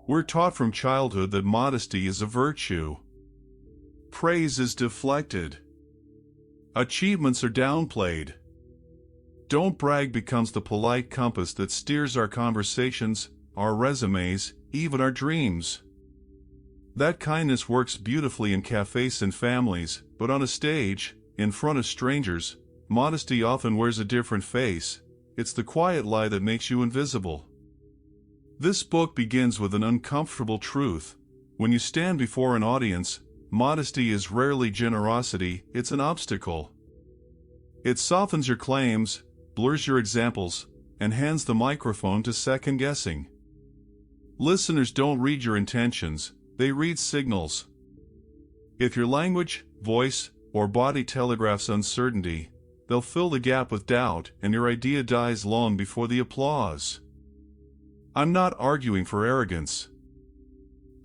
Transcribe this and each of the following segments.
We're taught from childhood that modesty is a virtue. Praise is deflected. Achievements are downplayed. Don't brag becomes the polite compass that steers our conversations, our resumes, even our dreams. That kindness works beautifully in cafes and families, but on a stage, in front of strangers, modesty often wears a different face. It's the quiet lie that makes you invisible. This book begins with an uncomfortable truth. When you stand before an audience, modesty is rarely generosity, it's an obstacle. It softens your claims, blurs your examples, and hands the microphone to second-guessing. Listeners don't read your intentions, they read signals. If your language, voice, or body telegraphs uncertainty, they'll fill the gap with doubt, and your idea dies long before the applause. I'm not arguing for arrogance.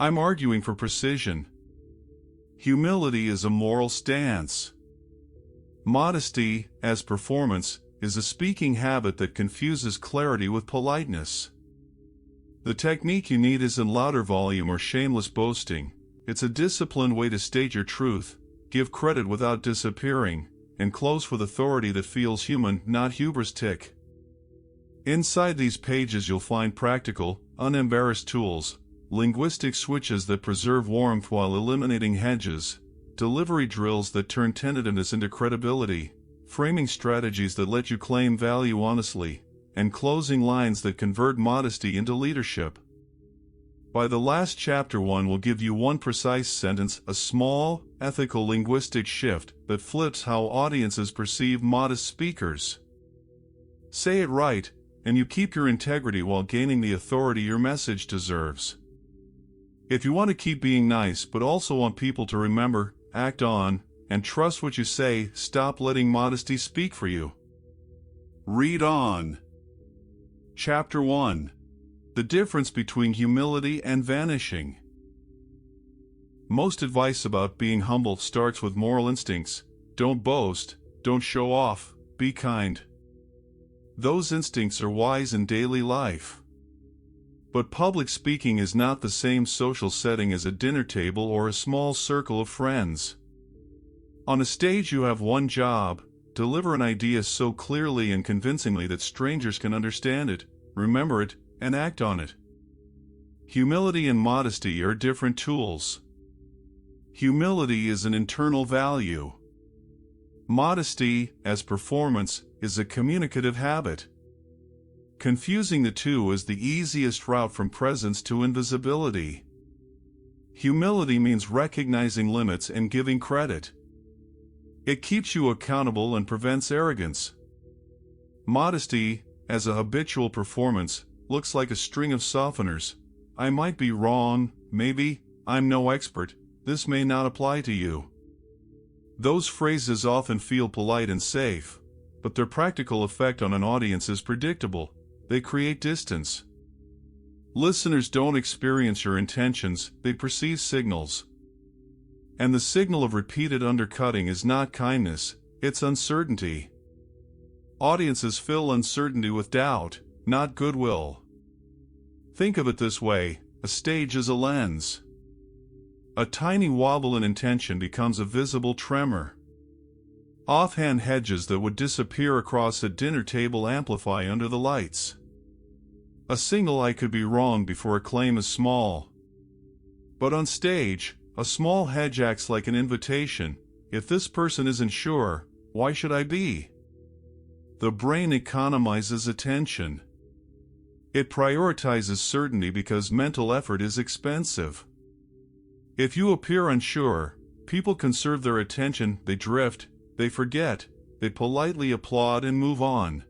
I'm arguing for precision. Humility is a moral stance. Modesty, as performance, is a speaking habit that confuses clarity with politeness. The technique you need isn't louder volume or shameless boasting. It's a disciplined way to state your truth, give credit without disappearing, and close with authority that feels human, not hubristic. Inside these pages you'll find practical, unembarrassed tools, linguistic switches that preserve warmth while eliminating hedges, delivery drills that turn tentativeness into credibility, framing strategies that let you claim value honestly, and closing lines that convert modesty into leadership. By the last chapter, one will give you one precise sentence, a small, ethical linguistic shift that flips how audiences perceive modest speakers. Say it right, and you keep your integrity while gaining the authority your message deserves. If you want to keep being nice but also want people to remember, act on, and trust what you say, stop letting modesty speak for you. Read on. Chapter 1. The difference between humility and vanishing. Most advice about being humble starts with moral instincts. Don't boast, don't show off, be kind. Those instincts are wise in daily life. But public speaking is not the same social setting as a dinner table or a small circle of friends. On a stage you have one job: deliver an idea so clearly and convincingly that strangers can understand it, remember it, and act on it. Humility and modesty are different tools. Humility is an internal value. Modesty, as performance, is a communicative habit. Confusing the two is the easiest route from presence to invisibility. Humility means recognizing limits and giving credit. It keeps you accountable and prevents arrogance. Modesty, as a habitual performance, looks like a string of softeners. I might be wrong, maybe, I'm no expert, this may not apply to you. Those phrases often feel polite and safe, but their practical effect on an audience is predictable. They create distance. Listeners don't experience your intentions, they perceive signals. And the signal of repeated undercutting is not kindness, it's uncertainty. Audiences fill uncertainty with doubt, not goodwill. Think of it this way: a stage is a lens. A tiny wobble in intention becomes a visible tremor. Offhand hedges that would disappear across a dinner table amplify under the lights. A single "I could be wrong" before a claim is small. But on stage, a small hedge acts like an invitation. If this person isn't sure, why should I be? The brain economizes attention. It prioritizes certainty because mental effort is expensive. If you appear unsure, people conserve their attention, they drift, they forget, they politely applaud and move on.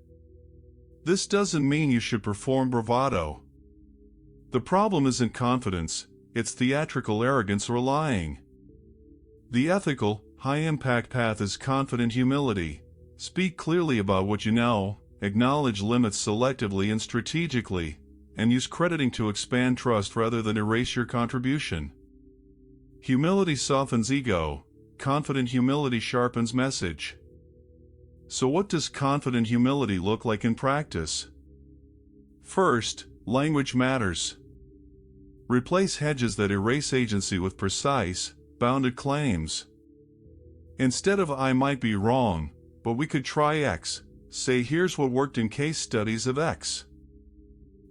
This doesn't mean you should perform bravado. The problem isn't confidence, it's theatrical arrogance or lying. The ethical, high-impact path is confident humility. Speak clearly about what you know, acknowledge limits selectively and strategically, and use crediting to expand trust rather than erase your contribution. Humility softens ego. Confident humility sharpens message. So what does confident humility look like in practice? First, language matters. Replace hedges that erase agency with precise, bounded claims. Instead of "I might be wrong, but we could try X," say "Here's what worked in case studies of X."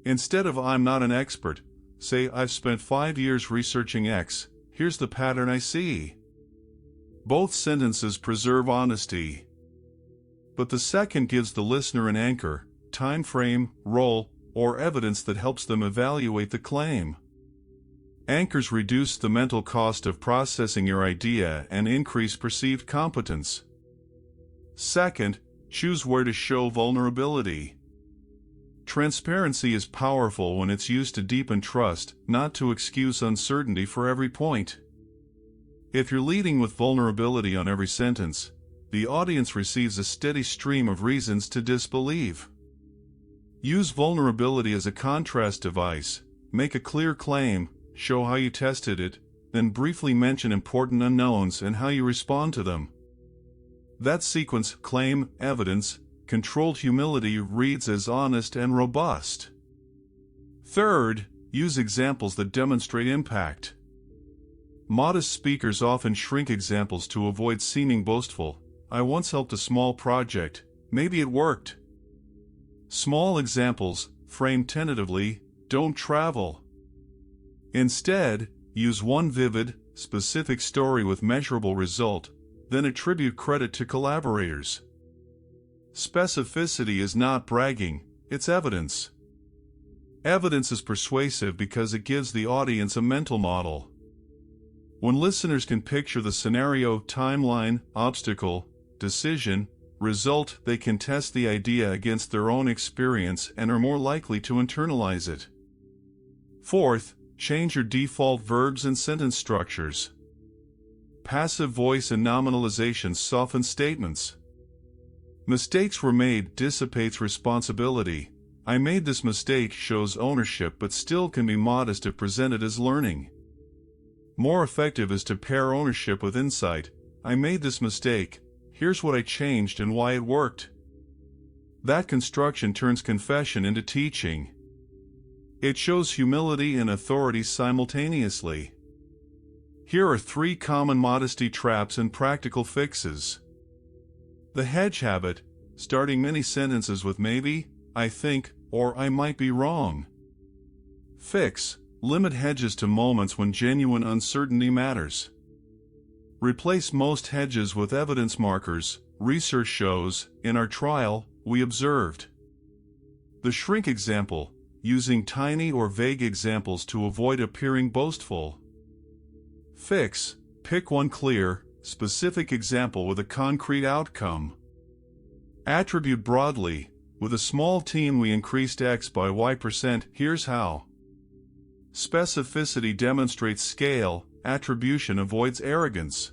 Instead of "I'm not an expert," say "I've spent 5 years researching X, here's the pattern I see." Both sentences preserve honesty. But the second gives the listener an anchor, time frame, role, or evidence that helps them evaluate the claim. Anchors reduce the mental cost of processing your idea and increase perceived competence. Second, choose where to show vulnerability. Transparency is powerful when it's used to deepen trust, not to excuse uncertainty for every point. If you're leading with vulnerability on every sentence, the audience receives a steady stream of reasons to disbelieve. Use vulnerability as a contrast device, make a clear claim, show how you tested it, then briefly mention important unknowns and how you respond to them. That sequence, claim, evidence, controlled humility, reads as honest and robust. Third, use examples that demonstrate impact. Modest speakers often shrink examples to avoid seeming boastful. "I once helped a small project, maybe it worked." Small examples, framed tentatively, don't travel. Instead, use one vivid, specific story with measurable result, then attribute credit to collaborators. Specificity is not bragging, it's evidence. Evidence is persuasive because it gives the audience a mental model. When listeners can picture the scenario, timeline, obstacle, decision, result, they can test the idea against their own experience and are more likely to internalize it. Fourth, change your default verbs and sentence structures. Passive voice and nominalization soften statements. "Mistakes were made" dissipates responsibility. "I made this mistake" shows ownership but still can be modest if presented as learning. More effective is to pair ownership with insight. "I made this mistake, here's what I changed and why it worked." That construction turns confession into teaching. It shows humility and authority simultaneously. Here are 3 common modesty traps and practical fixes. The hedge habit, starting many sentences with "maybe," "I think," or "I might be wrong." Fix, limit hedges to moments when genuine uncertainty matters. Replace most hedges with evidence markers. Research shows, in our trial, we observed. The shrink example, using tiny or vague examples to avoid appearing boastful. Fix, pick one clear, specific example with a concrete outcome. Attribute broadly, with a small team we increased X by Y%, here's how. Specificity demonstrates scale, attribution avoids arrogance.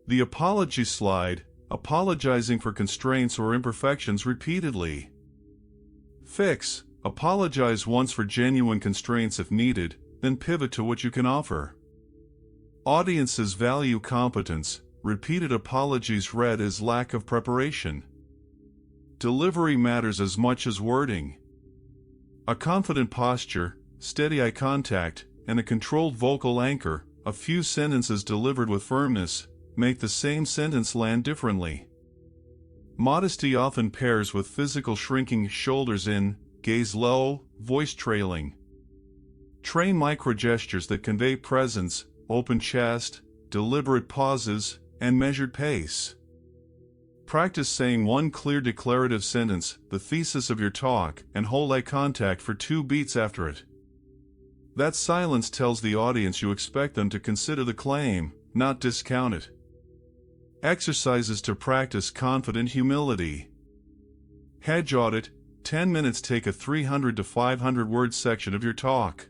The apology slide, apologizing for constraints or imperfections repeatedly. Fix, apologize once for genuine constraints if needed, then pivot to what you can offer. Audiences value competence, repeated apologies read as lack of preparation. Delivery matters as much as wording. A confident posture, steady eye contact, and a controlled vocal anchor, a few sentences delivered with firmness, make the same sentence land differently. Modesty often pairs with physical shrinking, shoulders in, gaze low, voice trailing. Train microgestures that convey presence, open chest, deliberate pauses, and measured pace. Practice saying one clear declarative sentence, the thesis of your talk, and hold eye contact for 2 beats after it. That silence tells the audience you expect them to consider the claim, not discount it. Exercises to practice confident humility. Hedge audit, 10 minutes. Take a 300 to 500 word section of your talk.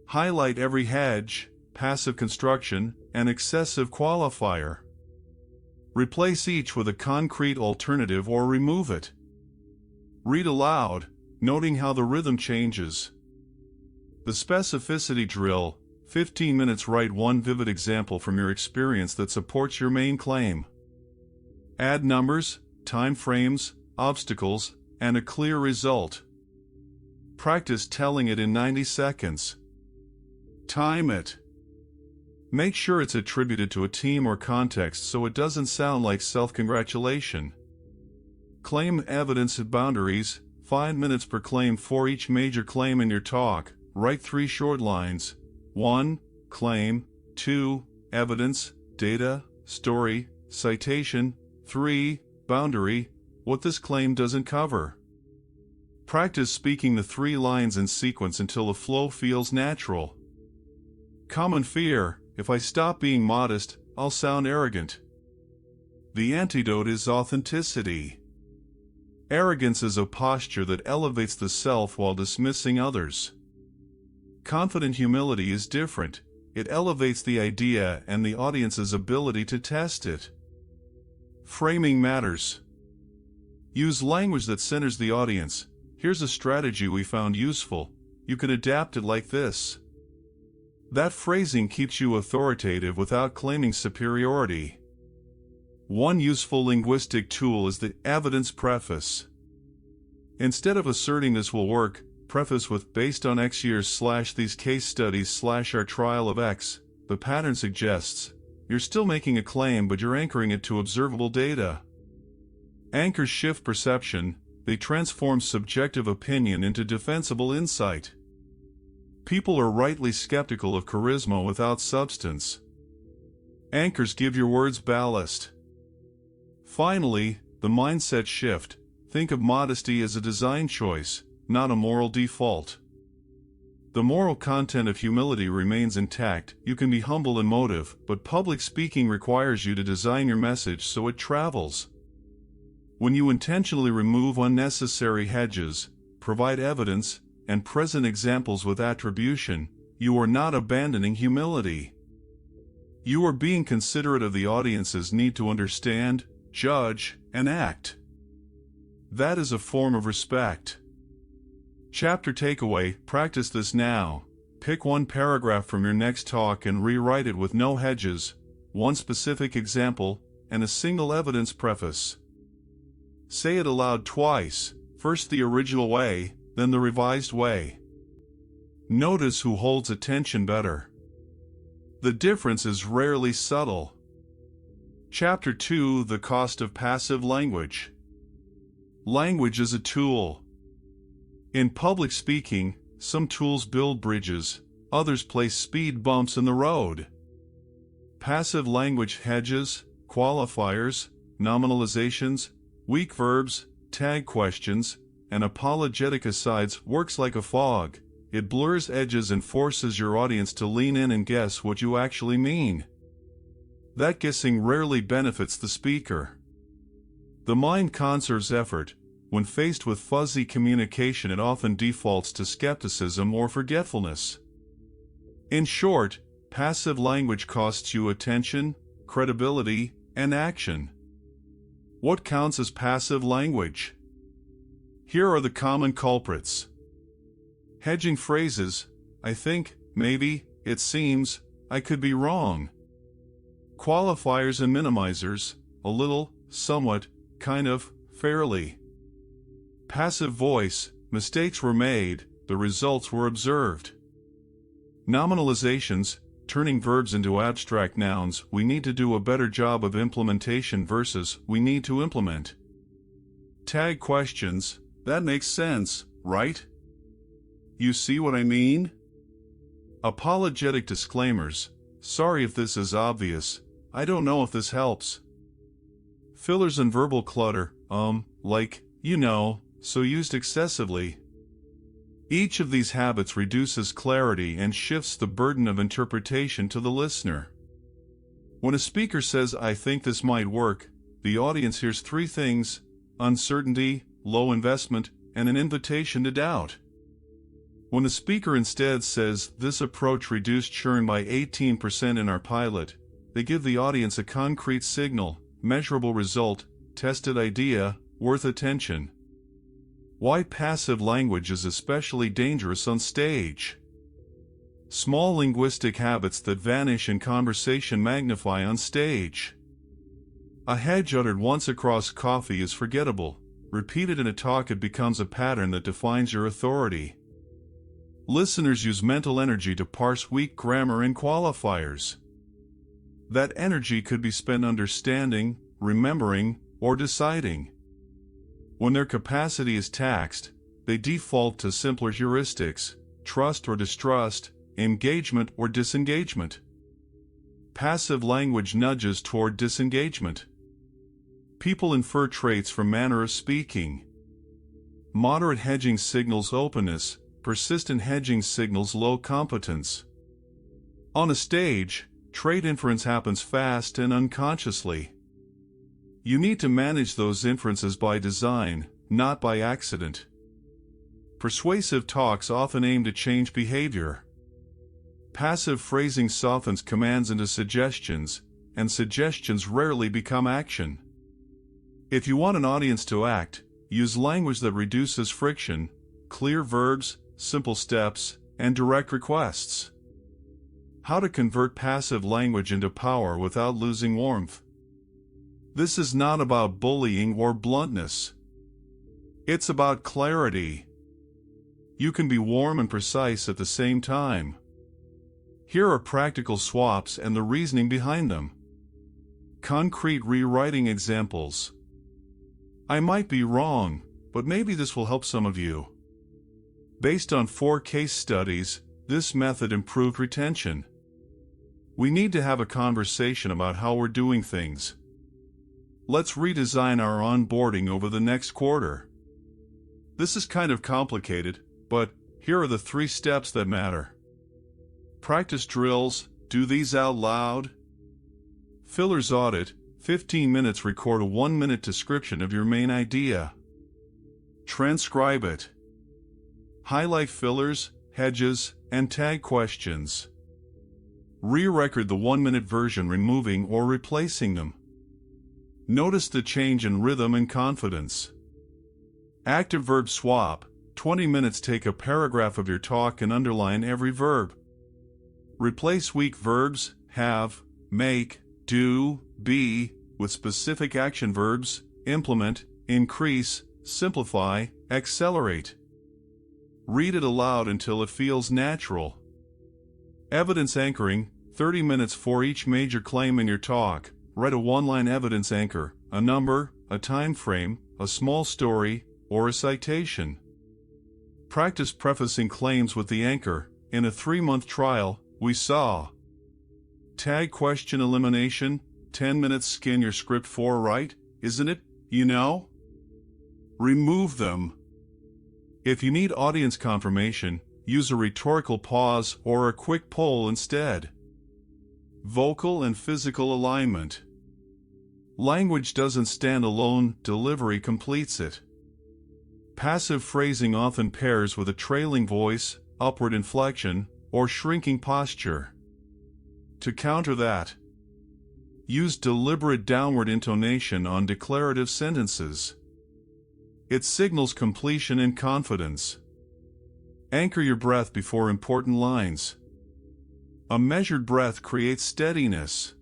Highlight every hedge, passive construction, and excessive qualifier. Replace each with a concrete alternative or remove it. Read aloud, noting how the rhythm changes. The specificity drill, 15 minutes. Write one vivid example from your experience that supports your main claim. Add numbers, time frames, obstacles, and a clear result. Practice telling it in 90 seconds. Time it. Make sure it's attributed to a team or context so it doesn't sound like self-congratulation. Claim evidence at boundaries, 5 minutes per claim for each major claim in your talk. Write 3 short lines. 1. Claim. 2. Evidence, data, story, citation. 3. Boundary, what this claim doesn't cover. Practice speaking the 3 lines in sequence until the flow feels natural. Common fear: if I stop being modest, I'll sound arrogant. The antidote is authenticity. Arrogance is a posture that elevates the self while dismissing others. Confident humility is different. It elevates the idea and the audience's ability to test it. Framing matters. Use language that centers the audience. Here's a strategy we found useful. You can adapt it like this. That phrasing keeps you authoritative without claiming superiority. One useful linguistic tool is the evidence preface. Instead of asserting this will work, preface with based on X years / these case studies / our trial of X. The pattern suggests you're still making a claim, but you're anchoring it to observable data. Anchors shift perception. They transform subjective opinion into defensible insight. People are rightly skeptical of charisma without substance. Anchors give your words ballast. Finally, the mindset shift. Think of modesty as a design choice, not a moral default. The moral content of humility remains intact. You can be humble in motive, but public speaking requires you to design your message so it travels. When you intentionally remove unnecessary hedges, provide evidence, and present examples with attribution, you are not abandoning humility. You are being considerate of the audience's need to understand, judge, and act. That is a form of respect. Chapter takeaway: practice this now. Pick one paragraph from your next talk and rewrite it with no hedges, one specific example, and a single evidence preface. Say it aloud twice, first the original way, then the revised way. Notice who holds attention better. The difference is rarely subtle. Chapter 2: The cost of passive language. Language is a tool. In public speaking, some tools build bridges, others place speed bumps in the road. Passive language hedges, qualifiers, nominalizations, weak verbs, tag questions, and apologetic asides works like a fog. It blurs edges and forces your audience to lean in and guess what you actually mean. That guessing rarely benefits the speaker. The mind conserves effort. When faced with fuzzy communication, it often defaults to skepticism or forgetfulness. In short, passive language costs you attention, credibility, and action. What counts as passive language? Here are the common culprits. Hedging phrases: I think, maybe, it seems, I could be wrong. Qualifiers and minimizers: a little, somewhat, kind of, fairly. Passive voice: mistakes were made, the results were observed. Nominalizations: turning verbs into abstract nouns. We need to do a better job of implementation versus we need to implement. Tag questions: that makes sense, right? You see what I mean? Apologetic disclaimers: sorry if this is obvious, I don't know if this helps. Fillers and verbal clutter: like, you know, so used excessively. Each of these habits reduces clarity and shifts the burden of interpretation to the listener. When a speaker says, I think this might work, the audience hears 3 things: uncertainty, low investment, and an invitation to doubt. When the speaker instead says, this approach reduced churn by 18% in our pilot, they give the audience a concrete signal, measurable result, tested idea, worth attention. Why passive language is especially dangerous on stage. Small linguistic habits that vanish in conversation magnify on stage. A hedge uttered once across coffee is forgettable. Repeated in a talk, it becomes a pattern that defines your authority. Listeners use mental energy to parse weak grammar and qualifiers. That energy could be spent understanding, remembering, or deciding. When their capacity is taxed, they default to simpler heuristics, trust or distrust, engagement or disengagement. Passive language nudges toward disengagement. People infer traits from manner of speaking. Moderate hedging signals openness, persistent hedging signals low competence. On a stage, trait inference happens fast and unconsciously. You need to manage those inferences by design, not by accident. Persuasive talks often aim to change behavior. Passive phrasing softens commands into suggestions, and suggestions rarely become action. If you want an audience to act, use language that reduces friction, clear verbs, simple steps, and direct requests. How to convert passive language into power without losing warmth. This is not about bullying or bluntness. It's about clarity. You can be warm and precise at the same time. Here are practical swaps and the reasoning behind them. Concrete rewriting examples. I might be wrong, but maybe this will help some of you. Based on 4 case studies, this method improved retention. We need to have a conversation about how we're doing things. Let's redesign our onboarding over the next quarter. This is kind of complicated, but here are the 3 steps that matter. Practice drills, do these out loud. Fillers audit, 15 minutes record a 1-minute description of your main idea. Transcribe it. Highlight fillers, hedges, and tag questions. Re-record the 1-minute version, removing or replacing them. Notice the change in rhythm and confidence. Active verb swap, 20 minutes take a paragraph of your talk and underline every verb. Replace weak verbs, have, make, do, be, with specific action verbs, implement, increase, simplify, accelerate. Read it aloud until it feels natural. Evidence anchoring, 30 minutes for each major claim in your talk. Write a 1-line evidence anchor, a number, a time frame, a small story, or a citation. Practice prefacing claims with the anchor. In a 3-month trial, we saw. Tag question elimination, 10 minutes skin your script for right, isn't it, you know? Remove them. If you need audience confirmation, use a rhetorical pause or a quick poll instead. Vocal and physical alignment. Language doesn't stand alone, delivery completes it. Passive phrasing often pairs with a trailing voice, upward inflection, or shrinking posture. To counter that, use deliberate downward intonation on declarative sentences. It signals completion and confidence. Anchor your breath before important lines. A measured breath creates steadiness.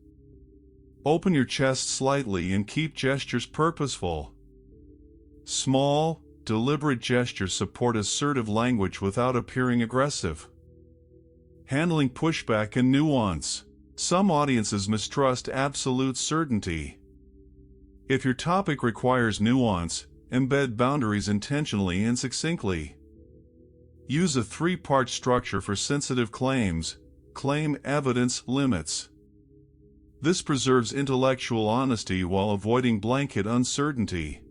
Open your chest slightly and keep gestures purposeful. Small, deliberate gestures support assertive language without appearing aggressive. Handling pushback and nuance. Some audiences mistrust absolute certainty. If your topic requires nuance, embed boundaries intentionally and succinctly. Use a 3-part structure for sensitive claims. Claim, evidence, limits. This preserves intellectual honesty while avoiding blanket uncertainty.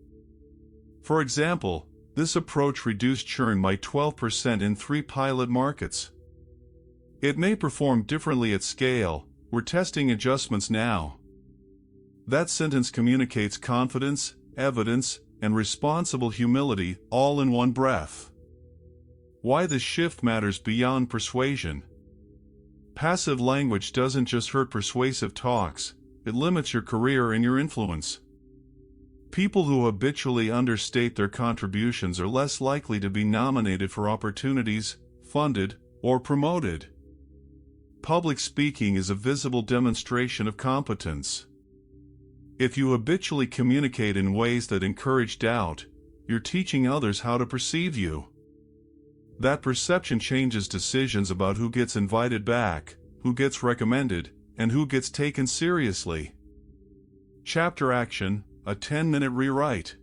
For example, this approach reduced churn by 12% in 3 pilot markets. It may perform differently at scale. We're testing adjustments now. That sentence communicates confidence, evidence, and responsible humility all in one breath. Why this shift matters beyond persuasion. Passive language doesn't just hurt persuasive talks, it limits your career and your influence. People who habitually understate their contributions are less likely to be nominated for opportunities, funded, or promoted. Public speaking is a visible demonstration of competence. If you habitually communicate in ways that encourage doubt, you're teaching others how to perceive you. That perception changes decisions about who gets invited back, who gets recommended, and who gets taken seriously. Chapter Action: a 10-minute rewrite.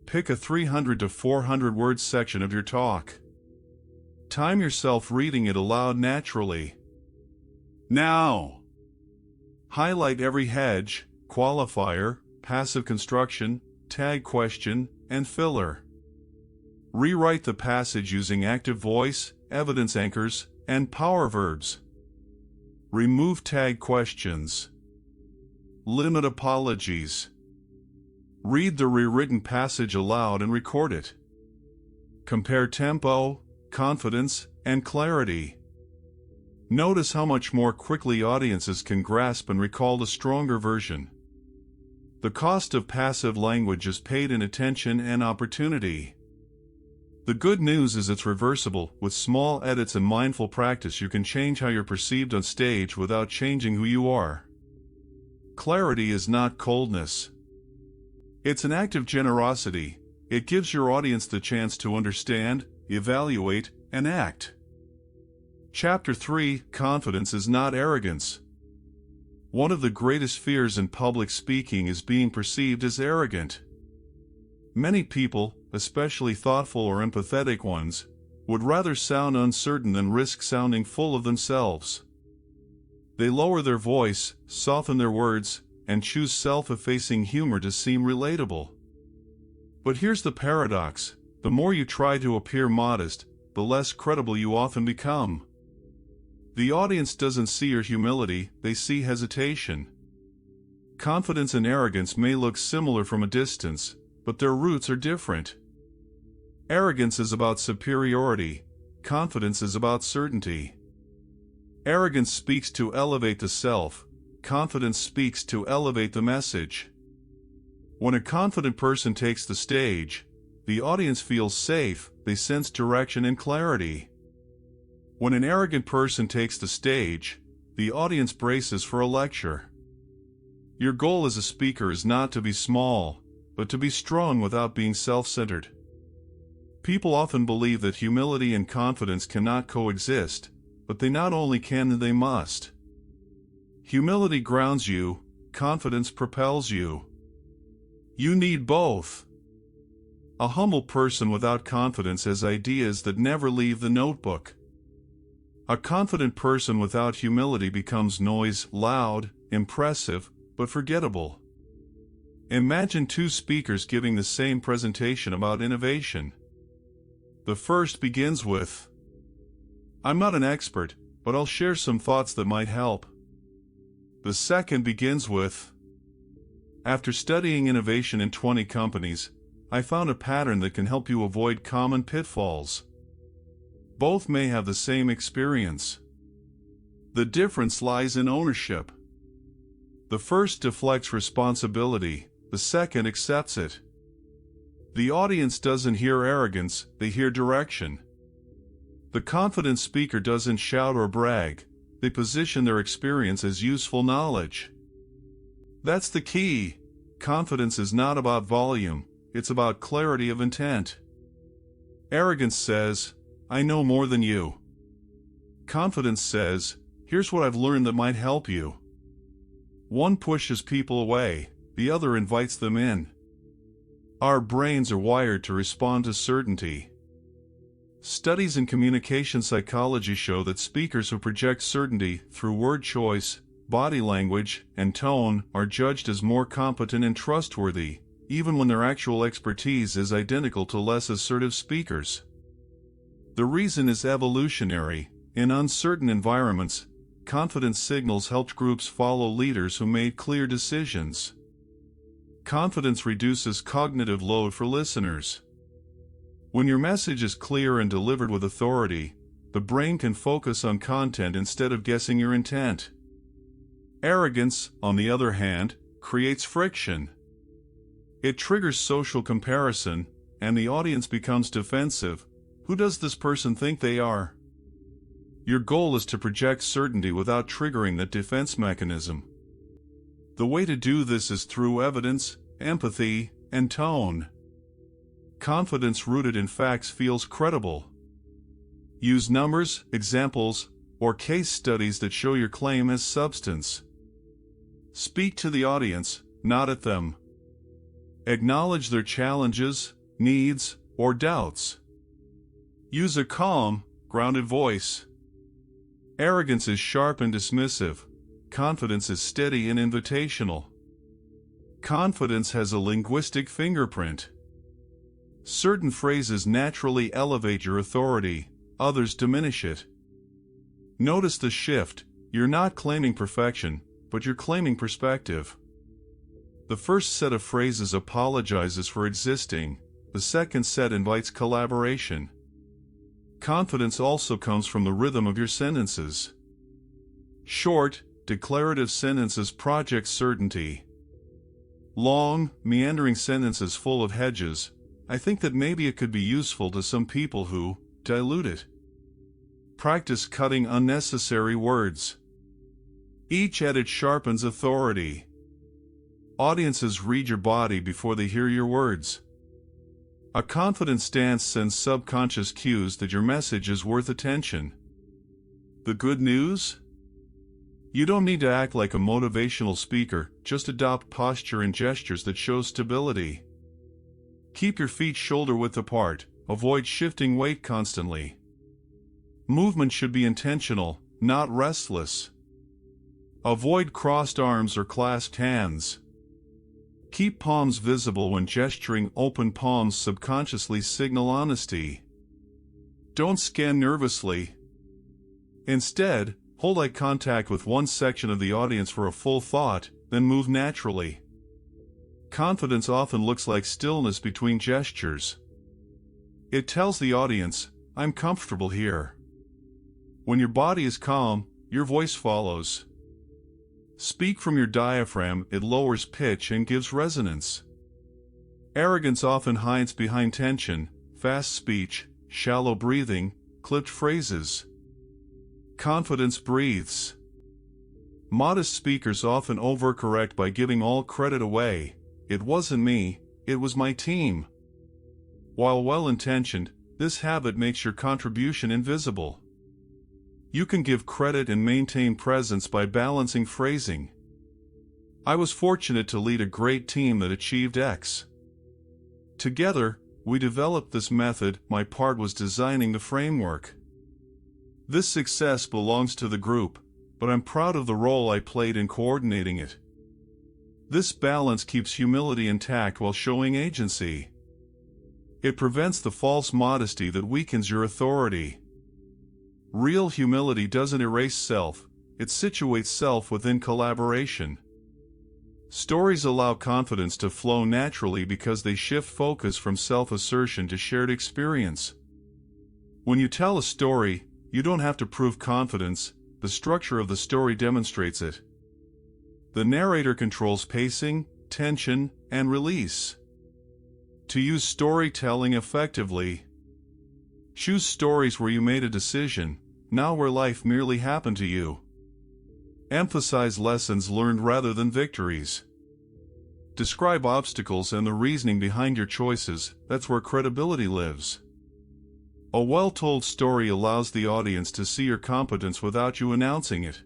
Pick a 300 to 400 word section of your talk. Time yourself reading it aloud naturally. Now! Highlight every hedge, qualifier, passive construction, tag question, and filler. Rewrite the passage using active voice, evidence anchors, and power verbs. Remove tag questions. Limit apologies. Read the rewritten passage aloud and record it. Compare tempo, confidence, and clarity. Notice how much more quickly audiences can grasp and recall the stronger version. The cost of passive language is paid in attention and opportunity. The good news is it's reversible. With small edits and mindful practice, you can change how you're perceived on stage without changing who you are. Clarity is not coldness. It's an act of generosity. It gives your audience the chance to understand, evaluate, and act. Chapter 3: Confidence is not arrogance. One of the greatest fears in public speaking is being perceived as arrogant. Many people, especially thoughtful or empathetic ones, would rather sound uncertain than risk sounding full of themselves. They lower their voice, soften their words, and choose self-effacing humor to seem relatable. But here's the paradox: the more you try to appear modest, the less credible you often become. The audience doesn't see your humility, they see hesitation. Confidence and arrogance may look similar from a distance, but their roots are different. Arrogance is about superiority, confidence is about certainty. Arrogance speaks to elevate the self, confidence speaks to elevate the message. When a confident person takes the stage, the audience feels safe, they sense direction and clarity. When an arrogant person takes the stage, the audience braces for a lecture. Your goal as a speaker is not to be small, but to be strong without being self-centered. People often believe that humility and confidence cannot coexist, but they not only can, they must. Humility grounds you, confidence propels you. You need both. A humble person without confidence has ideas that never leave the notebook. A confident person without humility becomes noise, loud, impressive, but forgettable. Imagine two speakers giving the same presentation about innovation. The first begins with, "I'm not an expert, but I'll share some thoughts that might help." The second begins with, "After studying innovation in 20 companies, I found a pattern that can help you avoid common pitfalls." Both may have the same experience. The difference lies in ownership. The first deflects responsibility, the second accepts it. The audience doesn't hear arrogance, they hear direction. The confident speaker doesn't shout or brag, they position their experience as useful knowledge. That's the key. Confidence is not about volume, it's about clarity of intent. Arrogance says, "I know more than you." Confidence says, "Here's what I've learned that might help you." One pushes people away, the other invites them in. Our brains are wired to respond to certainty. Studies in communication psychology show that speakers who project certainty through word choice, body language, and tone are judged as more competent and trustworthy, even when their actual expertise is identical to less assertive speakers. The reason is evolutionary. In uncertain environments, confidence signals helped groups follow leaders who made clear decisions. Confidence reduces cognitive load for listeners. When your message is clear and delivered with authority, the brain can focus on content instead of guessing your intent. Arrogance, on the other hand, creates friction. It triggers social comparison, and the audience becomes defensive. Who does this person think they are? Your goal is to project certainty without triggering that defense mechanism. The way to do this is through evidence, empathy, and tone. Confidence rooted in facts feels credible. Use numbers, examples, or case studies that show your claim has substance. Speak to the audience, not at them. Acknowledge their challenges, needs, or doubts. Use a calm, grounded voice. Arrogance is sharp and dismissive. Confidence is steady and invitational. Confidence has a linguistic fingerprint. Certain phrases naturally elevate your authority, others diminish it. Notice the shift. You're not claiming perfection, but you're claiming perspective. The first set of phrases apologizes for existing. The second set invites collaboration. Confidence also comes from the rhythm of your sentences. Short, declarative sentences project certainty. Long, meandering sentences full of hedges. I think that maybe it could be useful to some people who dilute it. Practice cutting unnecessary words. Each edit sharpens authority. Audiences read your body before they hear your words. A confident stance sends subconscious cues that your message is worth attention. The good news? You don't need to act like a motivational speaker, just adopt posture and gestures that show stability. Keep your feet shoulder-width apart, avoid shifting weight constantly. Movement should be intentional, not restless. Avoid crossed arms or clasped hands. Keep palms visible when gesturing. Open palms subconsciously signal honesty. Don't scan nervously. Instead, hold eye contact with one section of the audience for a full thought, then move naturally. Confidence often looks like stillness between gestures. It tells the audience, I'm comfortable here. When your body is calm, your voice follows. Speak from your diaphragm. It lowers pitch and gives resonance. Arrogance often hides behind tension, fast speech, shallow breathing, clipped phrases. Confidence breathes. Modest speakers often overcorrect by giving all credit away. It wasn't me, it was my team. While well-intentioned, this habit makes your contribution invisible. You can give credit and maintain presence by balancing phrasing. I was fortunate to lead a great team that achieved X. Together, we developed this method. My part was designing the framework. This success belongs to the group, but I'm proud of the role I played in coordinating it. This balance keeps humility intact while showing agency. It prevents the false modesty that weakens your authority. Real humility doesn't erase self, it situates self within collaboration. Stories allow confidence to flow naturally because they shift focus from self-assertion to shared experience. When you tell a story, you don't have to prove confidence, the structure of the story demonstrates it. The narrator controls pacing, tension, and release. To use storytelling effectively, choose stories where you made a decision, not where life merely happened to you. Emphasize lessons learned rather than victories. Describe obstacles and the reasoning behind your choices. That's where credibility lives. A well-told story allows the audience to see your competence without you announcing it.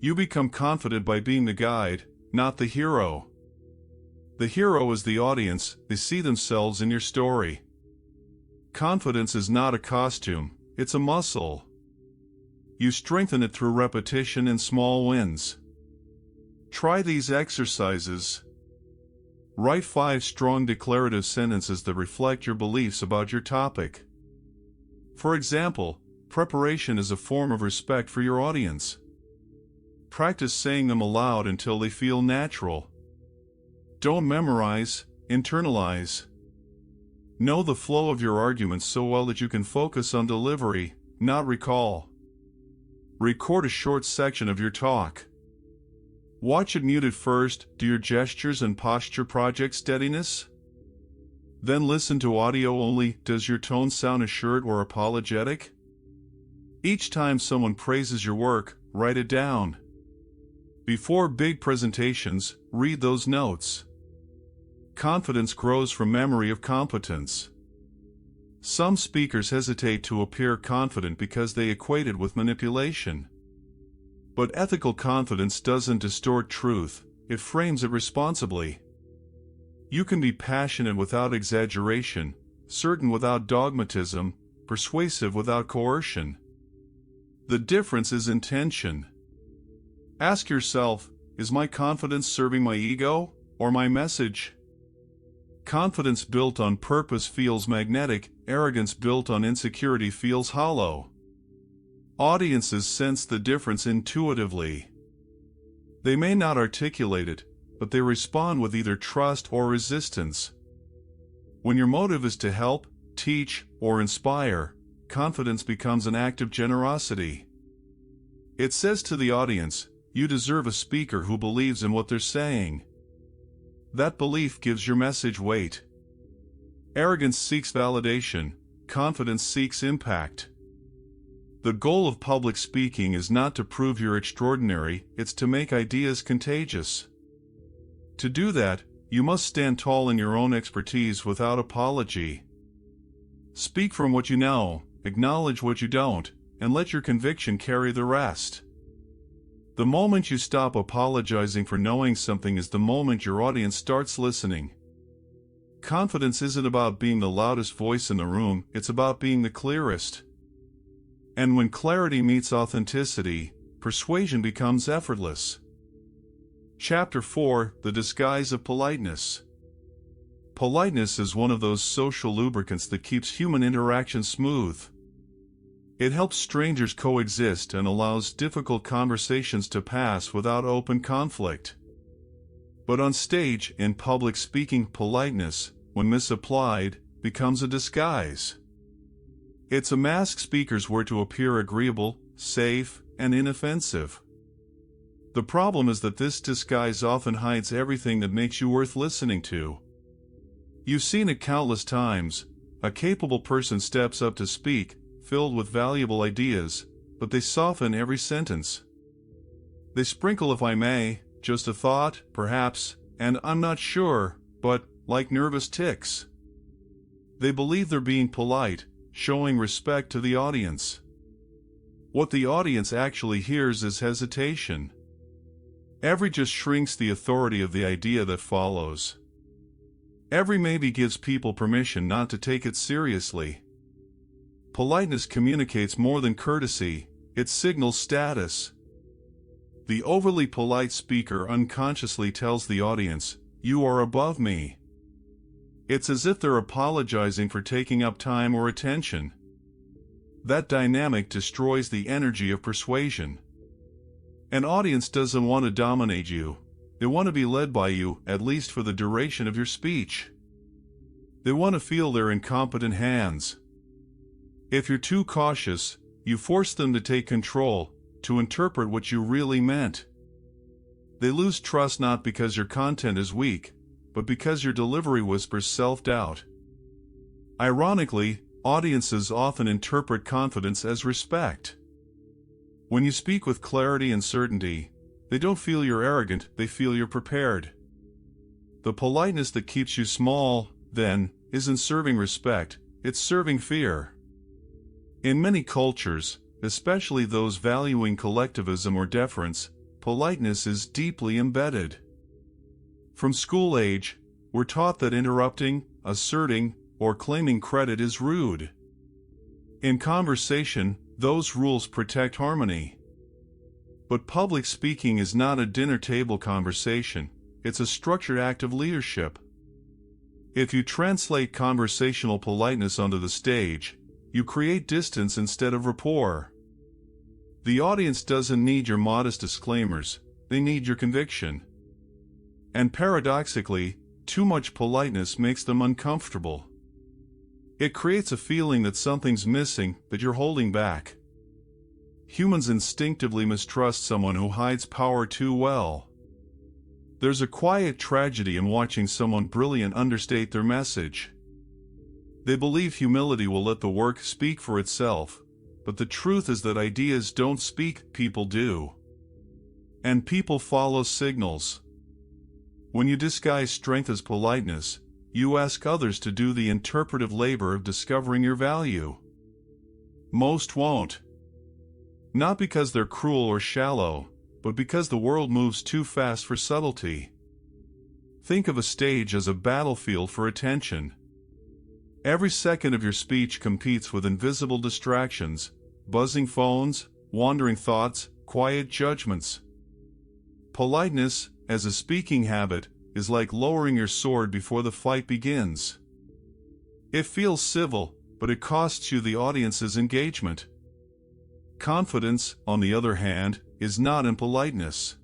You become confident by being the guide, not the hero. The hero is the audience. They see themselves in your story. Confidence is not a costume, it's a muscle. You strengthen it through repetition and small wins. Try these exercises. Write 5 strong declarative sentences that reflect your beliefs about your topic. For example, preparation is a form of respect for your audience. Practice saying them aloud until they feel natural. Don't memorize, internalize. Know the flow of your arguments so well that you can focus on delivery, not recall. Record a short section of your talk. Watch it muted first. Do your gestures and posture project steadiness? Then listen to audio only. Does your tone sound assured or apologetic? Each time someone praises your work, write it down. Before big presentations, read those notes. Confidence grows from memory of competence. Some speakers hesitate to appear confident because they equate it with manipulation. But ethical confidence doesn't distort truth, it frames it responsibly. You can be passionate without exaggeration, certain without dogmatism, persuasive without coercion. The difference is intention. Ask yourself, is my confidence serving my ego or my message? Confidence built on purpose feels magnetic, arrogance built on insecurity feels hollow. Audiences sense the difference intuitively. They may not articulate it, but they respond with either trust or resistance. When your motive is to help, teach, or inspire, confidence becomes an act of generosity. It says to the audience, you deserve a speaker who believes in what they're saying. That belief gives your message weight. Arrogance seeks validation, confidence seeks impact. The goal of public speaking is not to prove you're extraordinary, it's to make ideas contagious. To do that, you must stand tall in your own expertise without apology. Speak from what you know, acknowledge what you don't, and let your conviction carry the rest. The moment you stop apologizing for knowing something is the moment your audience starts listening. Confidence isn't about being the loudest voice in the room, it's about being the clearest. And when clarity meets authenticity, persuasion becomes effortless. Chapter 4: The Disguise of Politeness. Politeness is one of those social lubricants that keeps human interaction smooth. It helps strangers coexist and allows difficult conversations to pass without open conflict. But on stage, in public speaking, politeness, when misapplied, becomes a disguise. It's a mask speakers wear to appear agreeable, safe, and inoffensive. The problem is that this disguise often hides everything that makes you worth listening to. You've seen it countless times. A capable person steps up to speak, filled with valuable ideas, but they soften every sentence. They sprinkle "if I may," "just a thought," perhaps, and "I'm not sure," but, like nervous ticks. They believe they're being polite, showing respect to the audience. What the audience actually hears is hesitation. Every just shrinks the authority of the idea that follows. Every maybe gives people permission not to take it seriously. Politeness communicates more than courtesy, it signals status. The overly polite speaker unconsciously tells the audience, "You are above me." It's as if they're apologizing for taking up time or attention. That dynamic destroys the energy of persuasion. An audience doesn't want to dominate you. They want to be led by you, at least for the duration of your speech. They want to feel they're in competent hands. If you're too cautious, you force them to take control, to interpret what you really meant. They lose trust not because your content is weak, but because your delivery whispers self-doubt. Ironically, audiences often interpret confidence as respect. When you speak with clarity and certainty, they don't feel you're arrogant, they feel you're prepared. The politeness that keeps you small, then, isn't serving respect, it's serving fear. In many cultures, especially those valuing collectivism or deference, politeness is deeply embedded. From school age, we're taught that interrupting, asserting, or claiming credit is rude. In conversation, those rules protect harmony. But public speaking is not a dinner table conversation, it's a structured act of leadership. If you translate conversational politeness onto the stage, you create distance instead of rapport. The audience doesn't need your modest disclaimers, they need your conviction. And paradoxically, too much politeness makes them uncomfortable. It creates a feeling that something's missing, that you're holding back. Humans instinctively mistrust someone who hides power too well. There's a quiet tragedy in watching someone brilliant understate their message. They believe humility will let the work speak for itself, but the truth is that ideas don't speak, people do. And people follow signals. When you disguise strength as politeness, you ask others to do the interpretive labor of discovering your value. Most won't. Not because they're cruel or shallow, but because the world moves too fast for subtlety. Think of a stage as a battlefield for attention. Every second of your speech competes with invisible distractions, buzzing phones, wandering thoughts, quiet judgments. Politeness, as a speaking habit, is like lowering your sword before the fight begins. It feels civil, but it costs you the audience's engagement. Confidence, on the other hand, is not in politeness.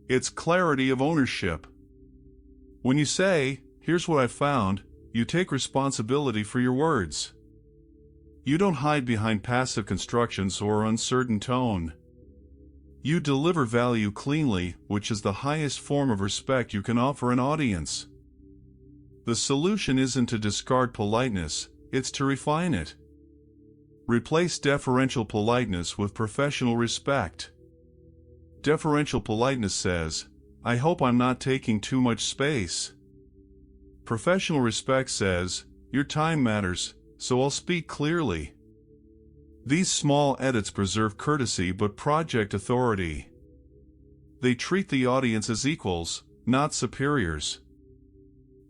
It's clarity of ownership. When you say, "Here's what I found," you take responsibility for your words. You don't hide behind passive constructions or uncertain tone. You deliver value cleanly, which is the highest form of respect you can offer an audience. The solution isn't to discard politeness, it's to refine it. Replace deferential politeness with professional respect. Deferential politeness says, "I hope I'm not taking too much space." Professional respect says, "Your time matters, so I'll speak clearly." These small edits preserve courtesy but project authority. They treat the audience as equals, not superiors.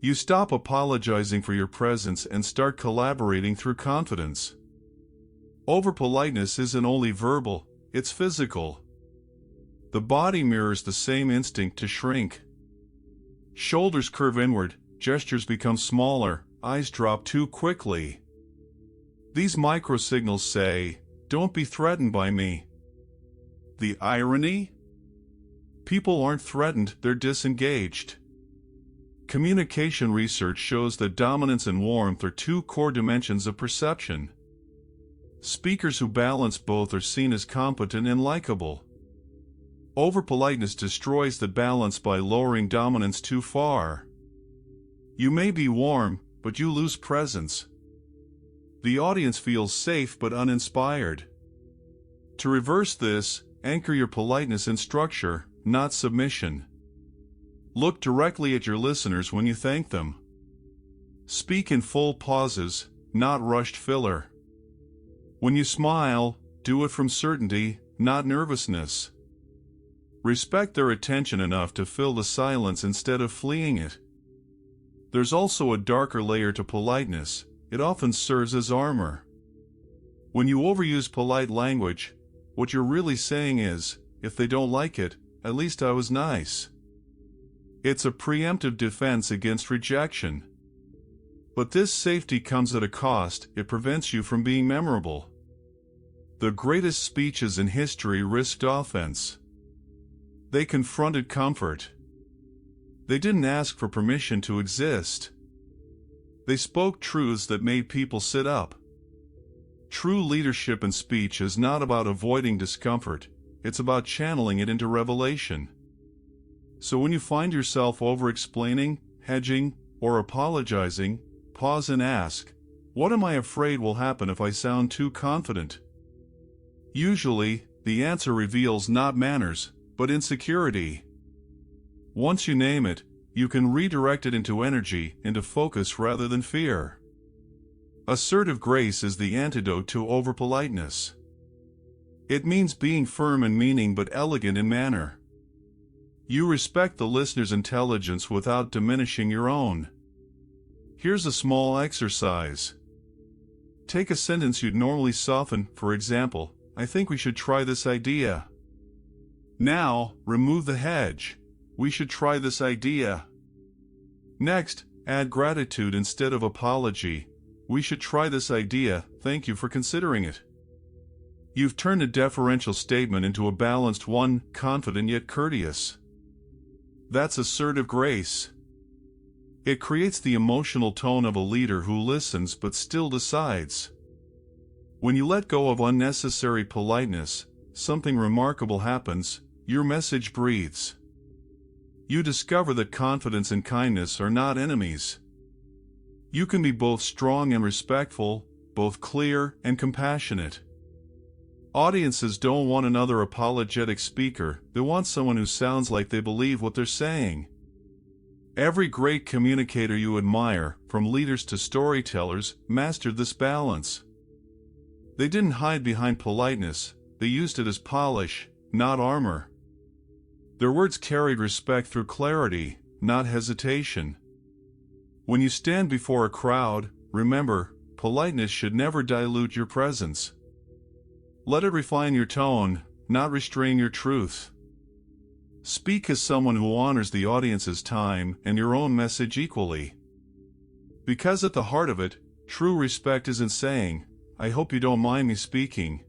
You stop apologizing for your presence and start collaborating through confidence. Over-politeness isn't only verbal, it's physical. The body mirrors the same instinct to shrink. Shoulders curve inward, gestures become smaller, eyes drop too quickly. These microsignals say, "Don't be threatened by me." The irony? People aren't threatened, they're disengaged. Communication research shows that dominance and warmth are two core dimensions of perception. Speakers who balance both are seen as competent and likable. Over-politeness destroys the balance by lowering dominance too far. You may be warm, but you lose presence. The audience feels safe but uninspired. To reverse this, anchor your politeness in structure, not submission. Look directly at your listeners when you thank them. Speak in full pauses, not rushed filler. When you smile, do it from certainty, not nervousness. Respect their attention enough to fill the silence instead of fleeing it. There's also a darker layer to politeness. It often serves as armor. When you overuse polite language, what you're really saying is, "If they don't like it, at least I was nice." It's a preemptive defense against rejection. But this safety comes at a cost. It prevents you from being memorable. The greatest speeches in history risked offense. They confronted comfort. They didn't ask for permission to exist. They spoke truths that made people sit up. True leadership in speech is not about avoiding discomfort, it's about channeling it into revelation. So when you find yourself over-explaining, hedging, or apologizing, pause and ask, "What am I afraid will happen if I sound too confident?" Usually, the answer reveals not manners, but insecurity. Once you name it, you can redirect it into energy, into focus rather than fear. Assertive grace is the antidote to over-politeness. It means being firm in meaning but elegant in manner. You respect the listener's intelligence without diminishing your own. Here's a small exercise. Take a sentence you'd normally soften, for example, "I think we should try this idea." Now, remove the hedge. "We should try this idea." Next, add gratitude instead of apology. "We should try this idea, thank you for considering it." You've turned a deferential statement into a balanced one, confident yet courteous. That's assertive grace. It creates the emotional tone of a leader who listens but still decides. When you let go of unnecessary politeness, something remarkable happens. Your message breathes. You discover that confidence and kindness are not enemies. You can be both strong and respectful, both clear and compassionate. Audiences don't want another apologetic speaker, they want someone who sounds like they believe what they're saying. Every great communicator you admire, from leaders to storytellers, mastered this balance. They didn't hide behind politeness, they used it as polish, not armor. Their words carried respect through clarity, not hesitation. When you stand before a crowd, remember, politeness should never dilute your presence. Let it refine your tone, not restrain your truth. Speak as someone who honors the audience's time and your own message equally. Because at the heart of it, true respect isn't saying, "I hope you don't mind me speaking."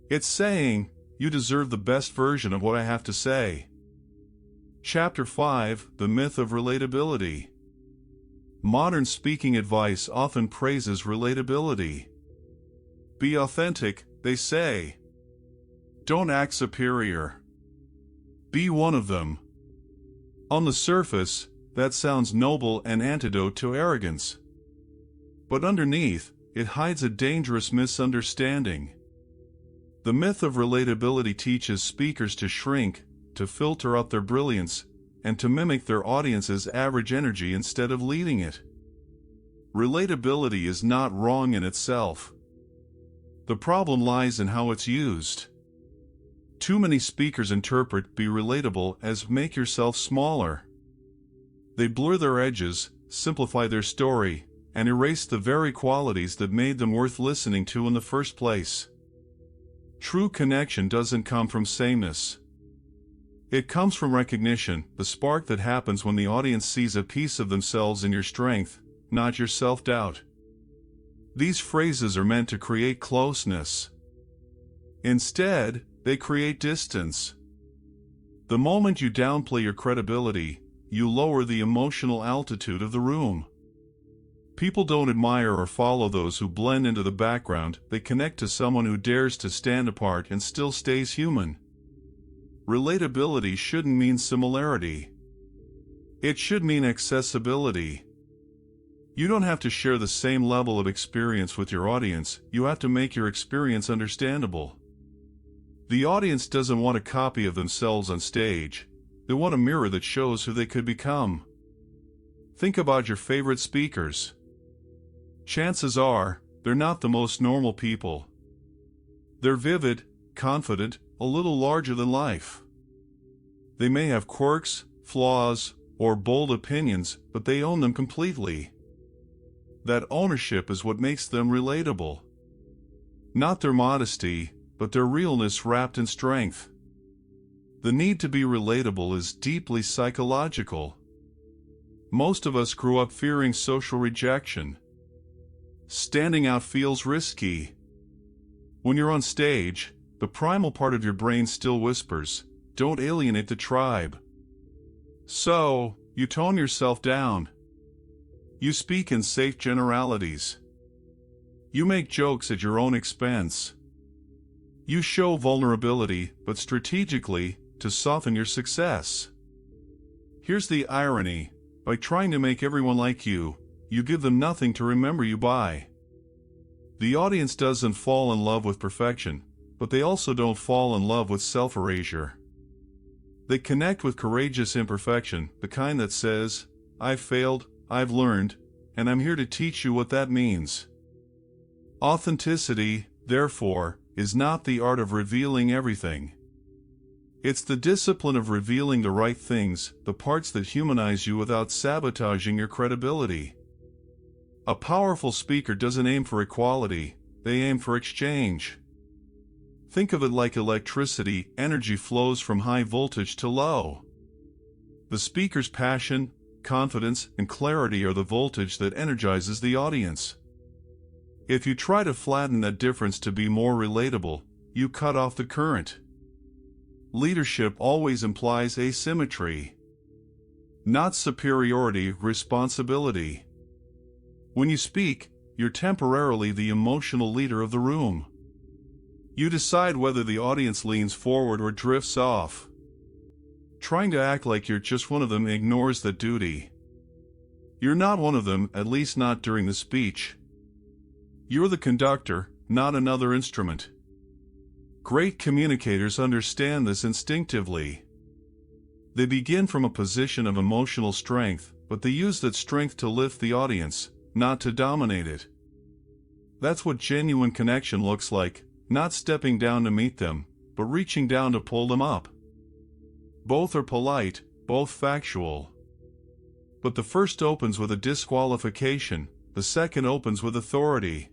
It's saying, "You deserve the best version of what I have to say." Chapter 5: The Myth of Relatability. Modern speaking advice often praises relatability. Be authentic, they say. Don't act superior. Be one of them. On the surface, that sounds noble and antidote to arrogance. But underneath, it hides a dangerous misunderstanding. The myth of relatability teaches speakers to shrink, to filter out their brilliance, and to mimic their audience's average energy instead of leading it. Relatability is not wrong in itself. The problem lies in how it's used. Too many speakers interpret "be relatable" as "make yourself smaller." They blur their edges, simplify their story, and erase the very qualities that made them worth listening to in the first place. True connection doesn't come from sameness. It comes from recognition, the spark that happens when the audience sees a piece of themselves in your strength, not your self-doubt. These phrases are meant to create closeness. Instead, they create distance. The moment you downplay your credibility, you lower the emotional altitude of the room. People don't admire or follow those who blend into the background, they connect to someone who dares to stand apart and still stays human. Relatability shouldn't mean similarity. It should mean accessibility. You don't have to share the same level of experience with your audience, you have to make your experience understandable. The audience doesn't want a copy of themselves on stage, they want a mirror that shows who they could become. Think about your favorite speakers. Chances are, they're not the most normal people. They're vivid, confident, a little larger than life. They may have quirks, flaws, or bold opinions, but they own them completely. That ownership is what makes them relatable. Not their modesty, but their realness wrapped in strength. The need to be relatable is deeply psychological. Most of us grew up fearing social rejection. Standing out feels risky. When you're on stage, the primal part of your brain still whispers, "Don't alienate the tribe." So, you tone yourself down. You speak in safe generalities. You make jokes at your own expense. You show vulnerability, but strategically, to soften your success. Here's the irony. By trying to make everyone like you, you give them nothing to remember you by. The audience doesn't fall in love with perfection, but they also don't fall in love with self-erasure. They connect with courageous imperfection, the kind that says, "I've failed, I've learned, and I'm here to teach you what that means." Authenticity, therefore, is not the art of revealing everything. It's the discipline of revealing the right things, the parts that humanize you without sabotaging your credibility. A powerful speaker doesn't aim for equality, they aim for exchange. Think of it like electricity, energy flows from high voltage to low. The speaker's passion, confidence, and clarity are the voltage that energizes the audience. If you try to flatten that difference to be more relatable, you cut off the current. Leadership always implies asymmetry. Not superiority, responsibility. When you speak, you're temporarily the emotional leader of the room. You decide whether the audience leans forward or drifts off. Trying to act like you're just one of them ignores that duty. You're not one of them, at least not during the speech. You're the conductor, not another instrument. Great communicators understand this instinctively. They begin from a position of emotional strength, but they use that strength to lift the audience, not to dominate it. That's what genuine connection looks like, not stepping down to meet them, but reaching down to pull them up. Both are polite, both factual. But the first opens with a disqualification, the second opens with authority.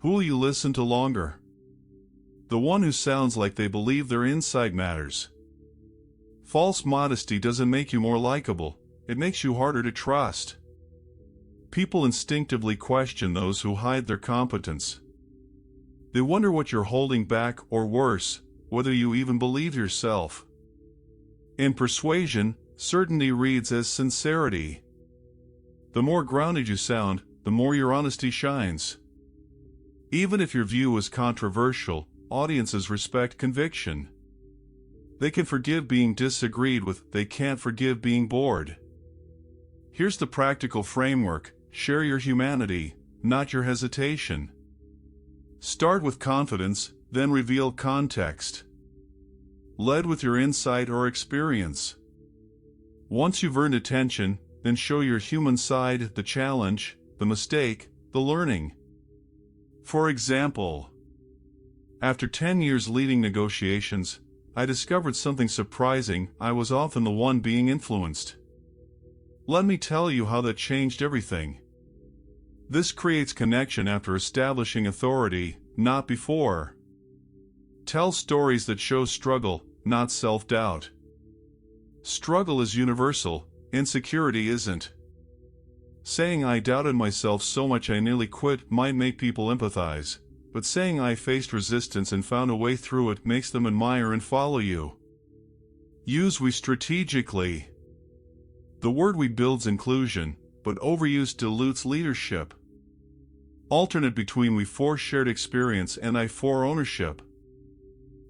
Who will you listen to longer? The one who sounds like they believe their insight matters. False modesty doesn't make you more likable, it makes you harder to trust. People instinctively question those who hide their competence. They wonder what you're holding back, or worse, whether you even believe yourself. In persuasion, certainty reads as sincerity. The more grounded you sound, the more your honesty shines. Even if your view is controversial, audiences respect conviction. They can forgive being disagreed with, they can't forgive being bored. Here's the practical framework: share your humanity, not your hesitation. Start with confidence, then reveal context. Lead with your insight or experience. Once you've earned attention, then show your human side, the challenge, the mistake, the learning. For example, after 10 years leading negotiations, I discovered something surprising: I was often the one being influenced. Let me tell you how that changed everything. This creates connection after establishing authority, not before. Tell stories that show struggle, not self-doubt. Struggle is universal, insecurity isn't. Saying I doubted myself so much I nearly quit might make people empathize, but saying I faced resistance and found a way through it makes them admire and follow you. Use we strategically. The word we builds inclusion, but overuse dilutes leadership. Alternate between we for shared experience and I for ownership.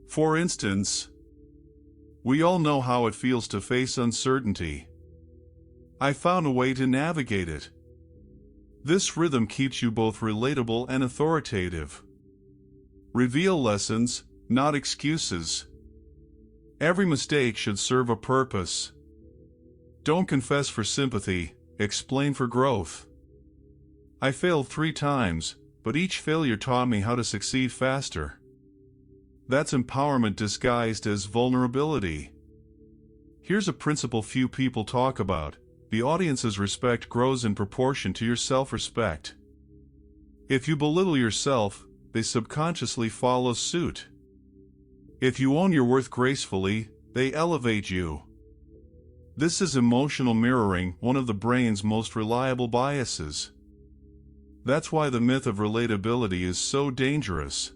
For instance, we all know how it feels to face uncertainty. I found a way to navigate it. This rhythm keeps you both relatable and authoritative. Reveal lessons, not excuses. Every mistake should serve a purpose. Don't confess for sympathy, explain for growth. I failed 3 times, but each failure taught me how to succeed faster. That's empowerment disguised as vulnerability. Here's a principle few people talk about: the audience's respect grows in proportion to your self-respect. If you belittle yourself, they subconsciously follow suit. If you own your worth gracefully, they elevate you. This is emotional mirroring, one of the brain's most reliable biases. That's why the myth of relatability is so dangerous.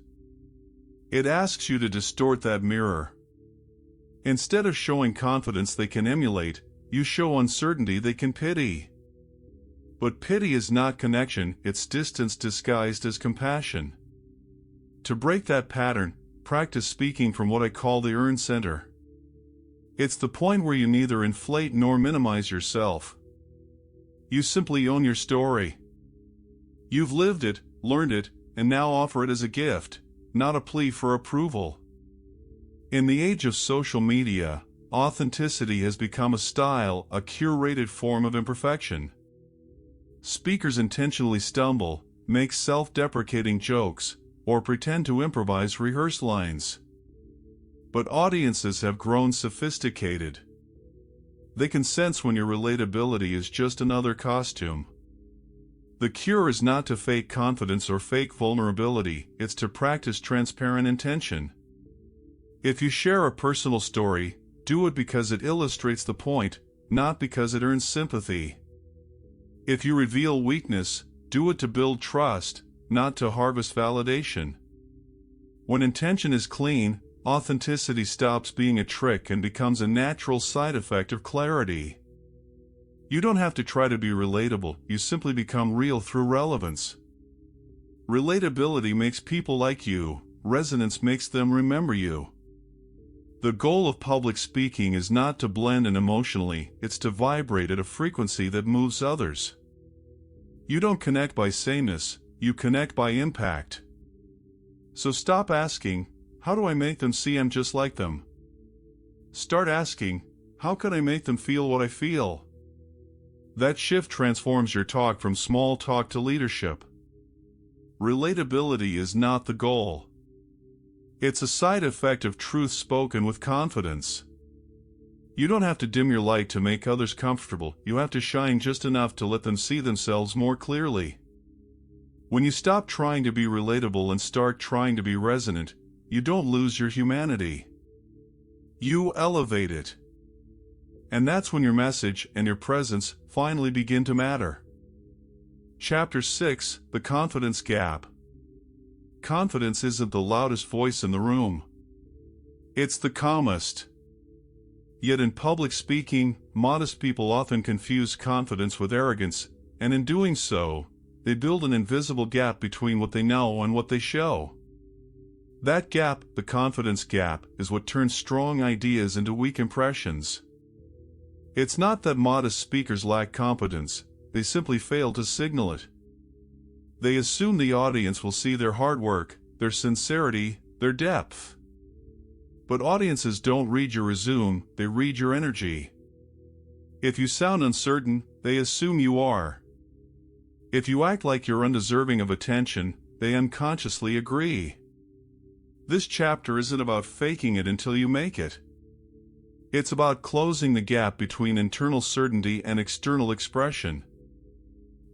It asks you to distort that mirror. Instead of showing confidence they can emulate, you show uncertainty they can pity. But pity is not connection, it's distance disguised as compassion. To break that pattern, practice speaking from what I call the earn center. It's the point where you neither inflate nor minimize yourself. You simply own your story. You've lived it, learned it, and now offer it as a gift, not a plea for approval. In the age of social media, authenticity has become a style, a curated form of imperfection. Speakers intentionally stumble, make self-deprecating jokes, or pretend to improvise rehearsed lines. But audiences have grown sophisticated. They can sense when your relatability is just another costume. The cure is not to fake confidence or fake vulnerability, it's to practice transparent intention. If you share a personal story, do it because it illustrates the point, not because it earns sympathy. If you reveal weakness, do it to build trust, not to harvest validation. When intention is clean, authenticity stops being a trick and becomes a natural side effect of clarity. You don't have to try to be relatable, you simply become real through relevance. Relatability makes people like you, resonance makes them remember you. The goal of public speaking is not to blend in emotionally, it's to vibrate at a frequency that moves others. You don't connect by sameness, you connect by impact. So stop asking, how do I make them see I'm just like them? Start asking, How can I make them feel what I feel? That shift transforms your talk from small talk to leadership. Relatability is not the goal. It's a side effect of truth spoken with confidence. You don't have to dim your light to make others comfortable. You have to shine just enough to let them see themselves more clearly. When you stop trying to be relatable and start trying to be resonant, you don't lose your humanity. You elevate it. And that's when your message and your presence finally begin to matter. Chapter 6: The Confidence Gap. Confidence isn't the loudest voice in the room. It's the calmest. Yet in public speaking, modest people often confuse confidence with arrogance, and in doing so, they build an invisible gap between what they know and what they show. That gap, the confidence gap, is what turns strong ideas into weak impressions. It's not that modest speakers lack competence, they simply fail to signal it. They assume the audience will see their hard work, their sincerity, their depth. But audiences don't read your resume, they read your energy. If you sound uncertain, they assume you are. If you act like you're undeserving of attention, they unconsciously agree. This chapter isn't about faking it until you make it. It's about closing the gap between internal certainty and external expression.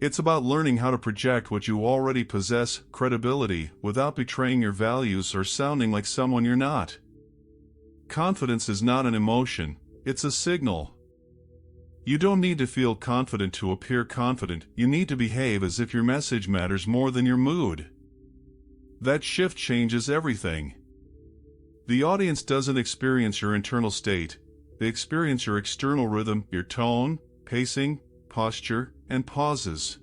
It's about learning how to project what you already possess, credibility, without betraying your values or sounding like someone you're not. Confidence is not an emotion, it's a signal. You don't need to feel confident to appear confident, you need to behave as if your message matters more than your mood. That shift changes everything. The audience doesn't experience your internal state, they experience your external rhythm, your tone, pacing, posture, and pauses.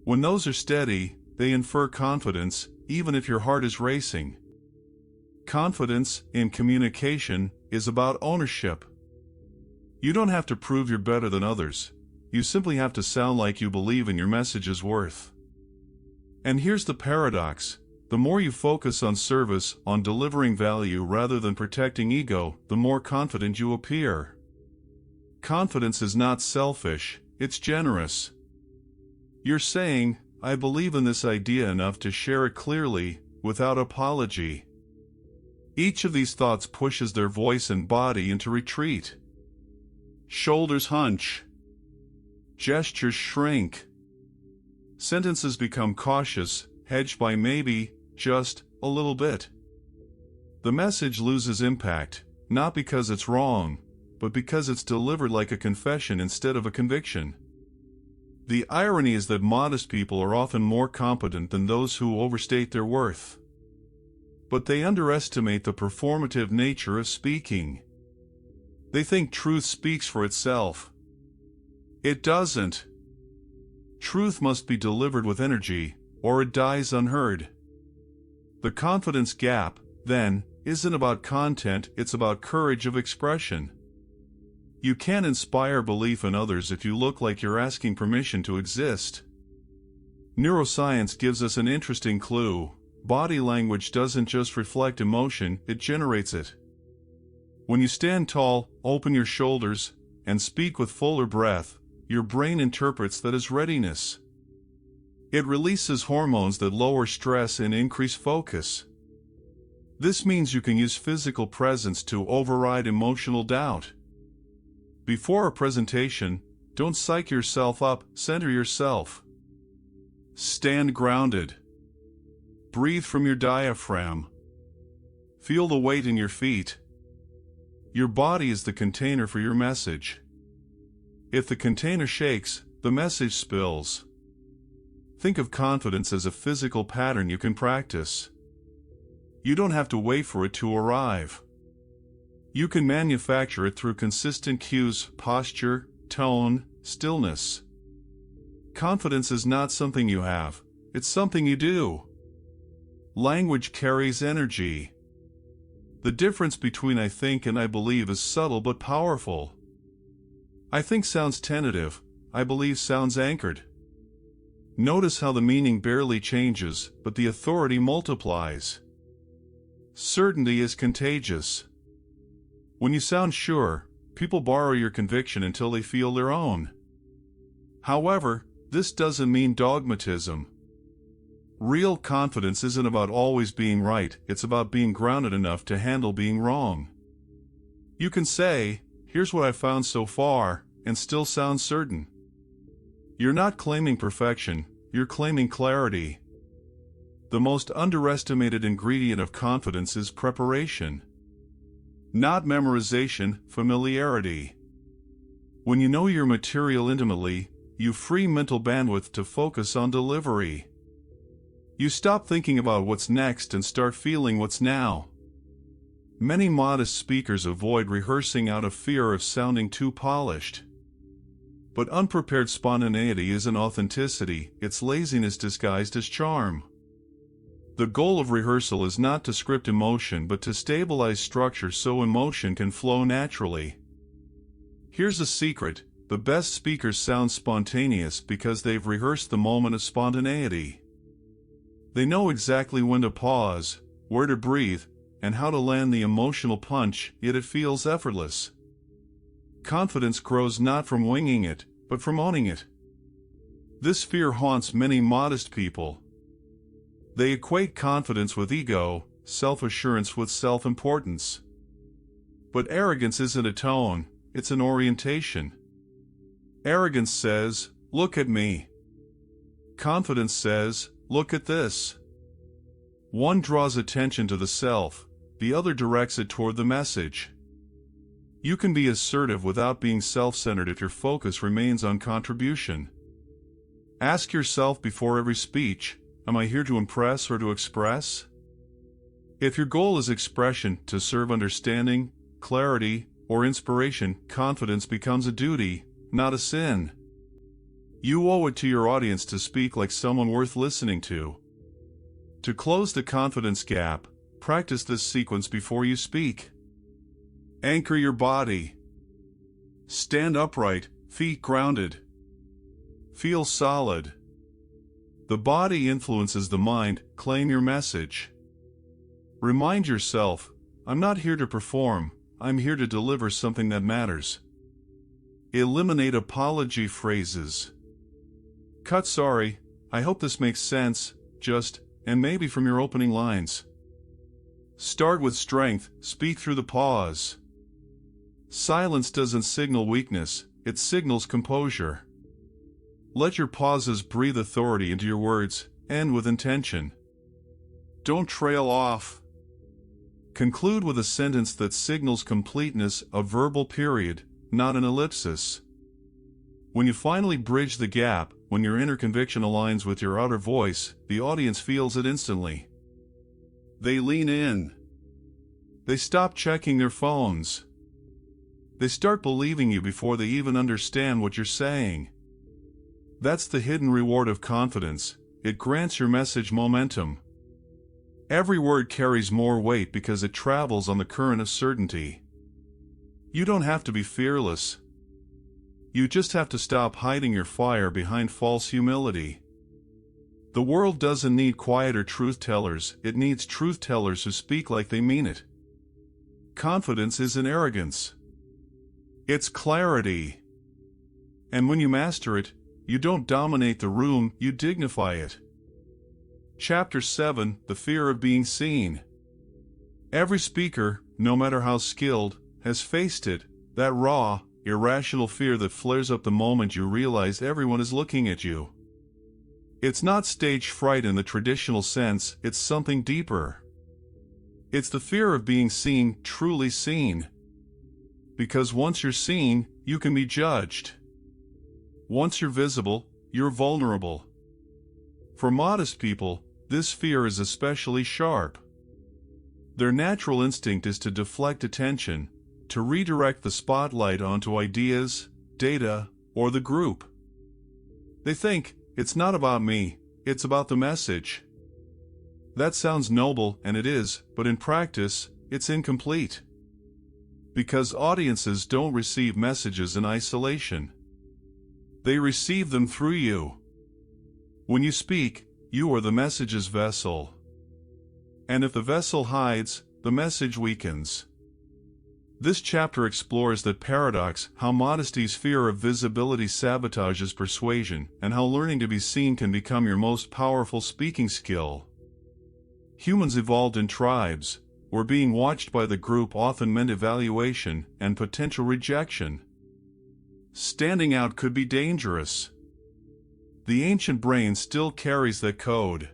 When those are steady, they infer confidence, even if your heart is racing. Confidence, in communication, is about ownership. You don't have to prove you're better than others, you simply have to sound like you believe in your message's worth. And here's the paradox. The more you focus on service, on delivering value rather than protecting ego, the more confident you appear. Confidence is not selfish, it's generous. You're saying, I believe in this idea enough to share it clearly, without apology. Each of these thoughts pushes their voice and body into retreat. Shoulders hunch. Gestures shrink. Sentences become cautious, hedged by maybe, just, a little bit. The message loses impact, not because it's wrong, but because it's delivered like a confession instead of a conviction. The irony is that modest people are often more competent than those who overstate their worth. But they underestimate the performative nature of speaking. They think truth speaks for itself. It doesn't. Truth must be delivered with energy, or it dies unheard. The confidence gap, then, isn't about content, it's about courage of expression. You can't inspire belief in others if you look like you're asking permission to exist. Neuroscience gives us an interesting clue. Body language doesn't just reflect emotion, it generates it. When you stand tall, open your shoulders, and speak with fuller breath, your brain interprets that as readiness. It releases hormones that lower stress and increase focus. This means you can use physical presence to override emotional doubt. Before a presentation, don't psych yourself up, center yourself. Stand grounded. Breathe from your diaphragm. Feel the weight in your feet. Your body is the container for your message. If the container shakes, the message spills. Think of confidence as a physical pattern you can practice. You don't have to wait for it to arrive. You can manufacture it through consistent cues, posture, tone, stillness. Confidence is not something you have, it's something you do. Language carries energy. The difference between I think and I believe is subtle but powerful. I think sounds tentative, I believe sounds anchored. Notice how the meaning barely changes, but the authority multiplies. Certainty is contagious. When you sound sure, People borrow your conviction until they feel their own. However, this doesn't mean dogmatism. Real confidence isn't about always being right, it's about being grounded enough to handle being wrong. You can say, "Here's what I found so far," and still sound certain. You're not claiming perfection, you're claiming clarity. The most underestimated ingredient of confidence is preparation. Not memorization, familiarity. When you know your material intimately, you free mental bandwidth to focus on delivery. You stop thinking about what's next and start feeling what's now. Many modest speakers avoid rehearsing out of fear of sounding too polished. But unprepared spontaneity isn't authenticity, it's laziness disguised as charm. The goal of rehearsal is not to script emotion but to stabilize structure so emotion can flow naturally. Here's a secret: the best speakers sound spontaneous because they've rehearsed the moment of spontaneity. They know exactly when to pause, where to breathe, and how to land the emotional punch, yet it feels effortless. Confidence grows not from winging it, but from owning it. This fear haunts many modest people. They equate confidence with ego, self-assurance with self-importance. But arrogance isn't a tone, it's an orientation. Arrogance says, "Look at me." Confidence says, "Look at this." One draws attention to the self, the other directs it toward the message. You can be assertive without being self-centered if your focus remains on contribution. Ask yourself before every speech, am I here to impress or to express? If your goal is expression, to serve understanding, clarity, or inspiration, confidence becomes a duty, not a sin. You owe it to your audience to speak like someone worth listening to. To close the confidence gap, practice this sequence before you speak. Anchor your body. Stand upright, feet grounded. Feel solid. The body influences the mind, claim your message. Remind yourself, I'm not here to perform, I'm here to deliver something that matters. Eliminate apology phrases. Cut "sorry, I hope this makes sense," just, and maybe from your opening lines. Start with strength, speak through the pause. Silence doesn't signal weakness, it signals composure. Let your pauses breathe authority into your words, end with intention. Don't trail off. Conclude with a sentence that signals completeness, a verbal period, not an ellipsis. When you finally bridge the gap, when your inner conviction aligns with your outer voice, the audience feels it instantly. They lean in. They stop checking their phones. They start believing you before they even understand what you're saying. That's the hidden reward of confidence. It grants your message momentum. Every word carries more weight because it travels on the current of certainty. You don't have to be fearless. You just have to stop hiding your fire behind false humility. The world doesn't need quieter truth-tellers, it needs truth-tellers who speak like they mean it. Confidence isn't arrogance. It's clarity. And when you master it, you don't dominate the room, you dignify it. Chapter 7: The Fear of Being Seen. Every speaker, no matter how skilled, has faced it, that raw, irrational fear that flares up the moment you realize everyone is looking at you. It's not stage fright in the traditional sense, it's something deeper. It's the fear of being seen, truly seen. Because once you're seen, you can be judged. Once you're visible, you're vulnerable. For modest people, this fear is especially sharp. Their natural instinct is to deflect attention, to redirect the spotlight onto ideas, data, or the group. They think, it's not about me, it's about the message. That sounds noble, and it is, but in practice, it's incomplete. Because audiences don't receive messages in isolation. They receive them through you. When you speak, you are the message's vessel. And if the vessel hides, the message weakens. This chapter explores that paradox, how modesty's fear of visibility sabotages persuasion, and how learning to be seen can become your most powerful speaking skill. Humans evolved in tribes, where being watched by the group often meant evaluation and potential rejection. Standing out could be dangerous. The ancient brain still carries that code.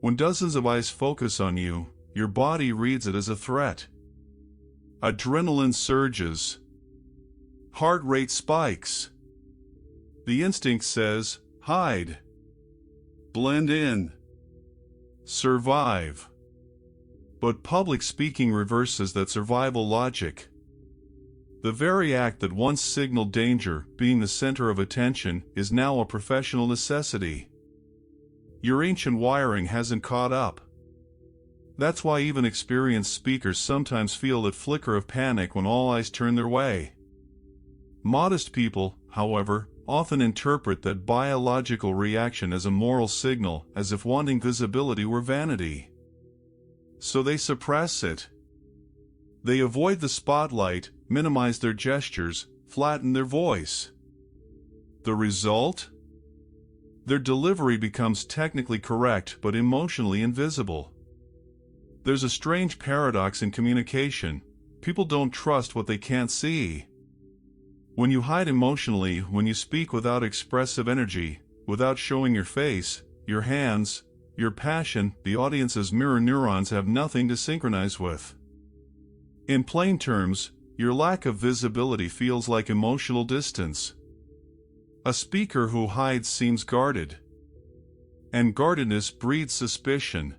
When dozens of eyes focus on you, your body reads it as a threat. Adrenaline surges. Heart rate spikes. The instinct says, hide. Blend in. Survive. But public speaking reverses that survival logic. The very act that once signaled danger, being the center of attention, is now a professional necessity. Your ancient wiring hasn't caught up. That's why even experienced speakers sometimes feel that flicker of panic when all eyes turn their way. Modest people, however, often interpret that biological reaction as a moral signal, as if wanting visibility were vanity. So they suppress it. They avoid the spotlight, minimize their gestures, flatten their voice. The result? Their delivery becomes technically correct but emotionally invisible. There's a strange paradox in communication. People don't trust what they can't see. When you hide emotionally, when you speak without expressive energy, without showing your face, your hands, your passion, the audience's mirror neurons have nothing to synchronize with. In plain terms, your lack of visibility feels like emotional distance. A speaker who hides seems guarded. And guardedness breeds suspicion.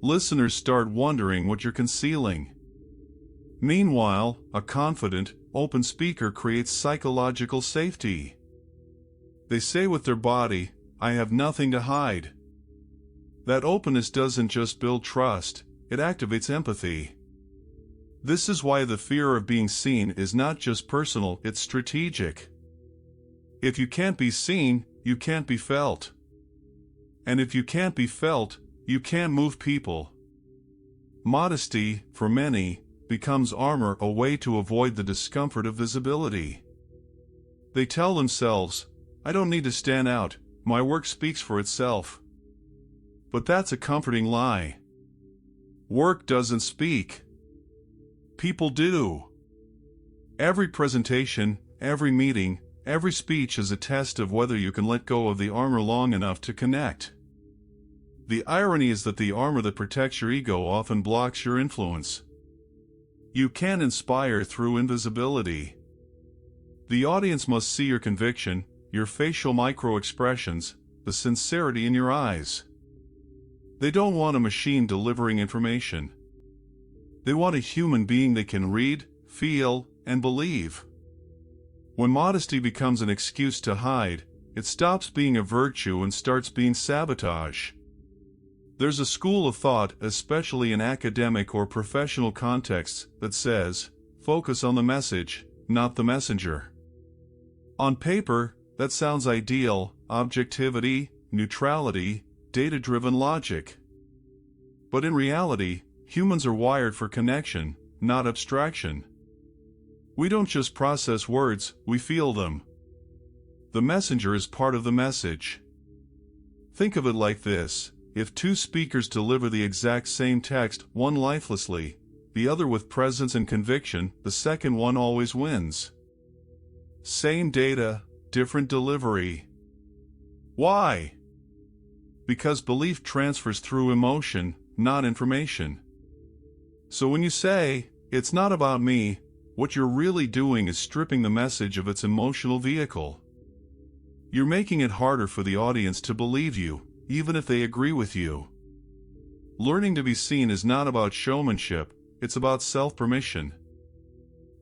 Listeners start wondering what you're concealing. Meanwhile, a confident, open speaker creates psychological safety. They say with their body, I have nothing to hide. That openness doesn't just build trust, it activates empathy. This is why the fear of being seen is not just personal, it's strategic. If you can't be seen, you can't be felt. And if you can't be felt, you can't move people. Modesty, for many, becomes armor, a way to avoid the discomfort of visibility. They tell themselves, I don't need to stand out, my work speaks for itself. But that's a comforting lie. Work doesn't speak. People do. Every presentation, every meeting, every speech is a test of whether you can let go of the armor long enough to connect. The irony is that the armor that protects your ego often blocks your influence. You can't inspire through invisibility. The audience must see your conviction, your facial micro-expressions, the sincerity in your eyes. They don't want a machine delivering information. They want a human being they can read, feel, and believe. When modesty becomes an excuse to hide, it stops being a virtue and starts being sabotage. There's a school of thought, especially in academic or professional contexts, that says, focus on the message, not the messenger. On paper, that sounds ideal: objectivity, neutrality, data-driven logic. But in reality, humans are wired for connection, not abstraction. We don't just process words, we feel them. The messenger is part of the message. Think of it like this: if two speakers deliver the exact same text, one lifelessly, the other with presence and conviction, the second one always wins. Same data, different delivery. Why? Because belief transfers through emotion, not information. So when you say, it's not about me, what you're really doing is stripping the message of its emotional vehicle. You're making it harder for the audience to believe you, even if they agree with you. Learning to be seen is not about showmanship, it's about self-permission.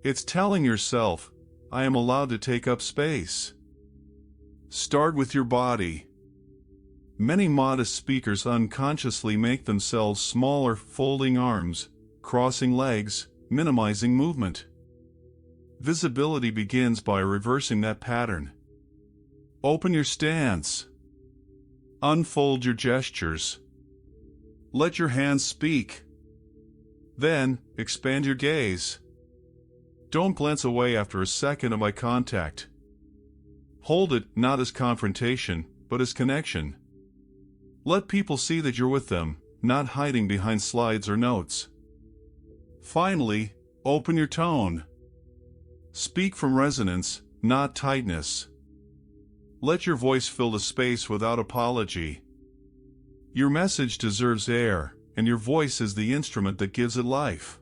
It's telling yourself, I am allowed to take up space. Start with your body. Many modest speakers unconsciously make themselves smaller, folding arms, crossing legs, minimizing movement. Visibility begins by reversing that pattern. Open your stance. Unfold your gestures. Let your hands speak. Then, expand your gaze. Don't glance away after a second of eye contact. Hold it not as confrontation, but as connection. Let people see that you're with them, not hiding behind slides or notes. Finally, open your tone. Speak from resonance, not tightness. Let your voice fill the space without apology. Your message deserves air, and your voice is the instrument that gives it life.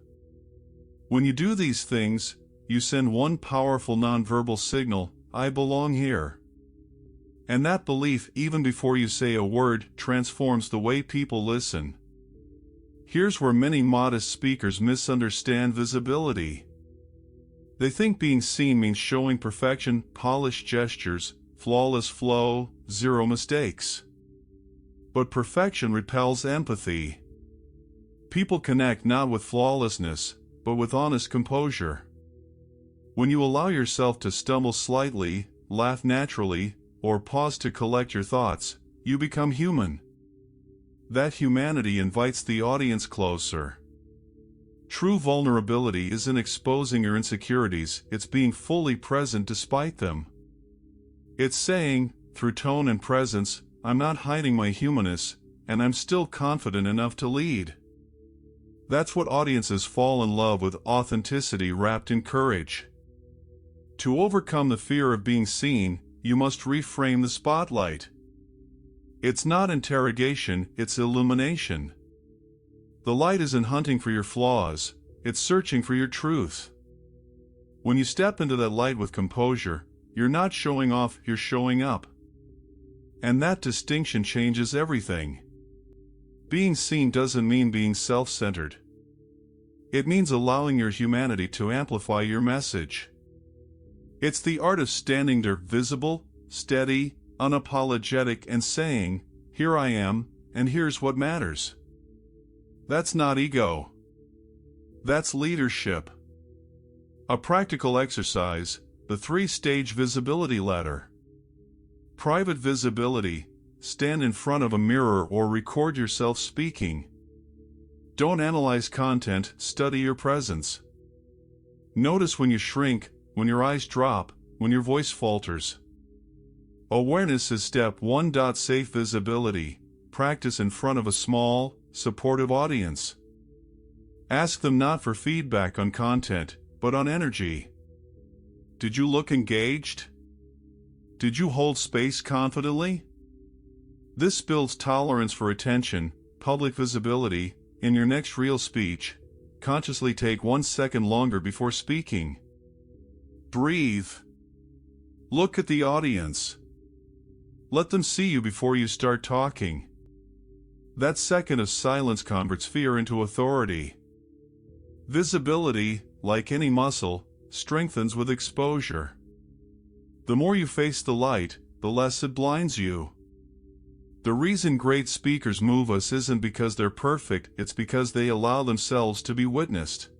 When you do these things, you send one powerful nonverbal signal, I belong here. And that belief, even before you say a word, transforms the way people listen. Here's where many modest speakers misunderstand visibility. They think being seen means showing perfection, polished gestures, flawless flow, zero mistakes. But perfection repels empathy. People connect not with flawlessness, but with honest composure. When you allow yourself to stumble slightly, laugh naturally, or pause to collect your thoughts, you become human. That humanity invites the audience closer. True vulnerability isn't exposing your insecurities, it's being fully present despite them. It's saying, through tone and presence, I'm not hiding my humanness, and I'm still confident enough to lead. That's what audiences fall in love with, authenticity wrapped in courage. To overcome the fear of being seen, you must reframe the spotlight. It's not interrogation, it's illumination. The light isn't hunting for your flaws, it's searching for your truth. When you step into that light with composure, you're not showing off, you're showing up. And that distinction changes everything. Being seen doesn't mean being self-centered. It means allowing your humanity to amplify your message. It's the art of standing there, visible, steady, unapologetic, and saying, here I am, and here's what matters. That's not ego. That's leadership. A practical exercise, the 3-stage visibility ladder. Private visibility, stand in front of a mirror or record yourself speaking. Don't analyze content, study your presence. Notice when you shrink, when your eyes drop, when your voice falters. Awareness is step 1. Safe visibility, practice in front of a small, supportive audience. Ask them not for feedback on content, but on energy. Did you look engaged? Did you hold space confidently? This builds tolerance for attention, public visibility. In your next real speech, consciously take 1 second longer before speaking. Breathe. Look at the audience. Let them see you before you start talking. That second of silence converts fear into authority. Visibility, like any muscle, strengthens with exposure. The more you face the light, the less it blinds you. The reason great speakers move us isn't because they're perfect, it's because they allow themselves to be witnessed.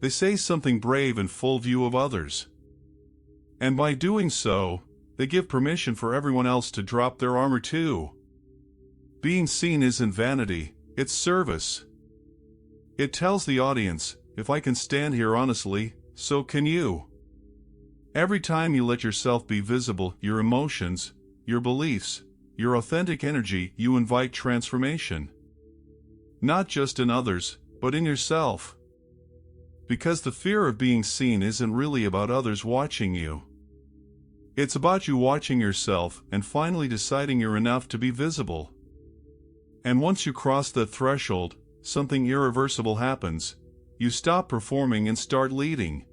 They say something brave in full view of others. And by doing so, they give permission for everyone else to drop their armor too. Being seen isn't vanity, it's service. It tells the audience, if I can stand here honestly, so can you. Every time you let yourself be visible, your emotions, your beliefs, your authentic energy, you invite transformation. Not just in others, but in yourself. Because the fear of being seen isn't really about others watching you. It's about you watching yourself and finally deciding you're enough to be visible. And once you cross that threshold, something irreversible happens. You stop performing and start leading.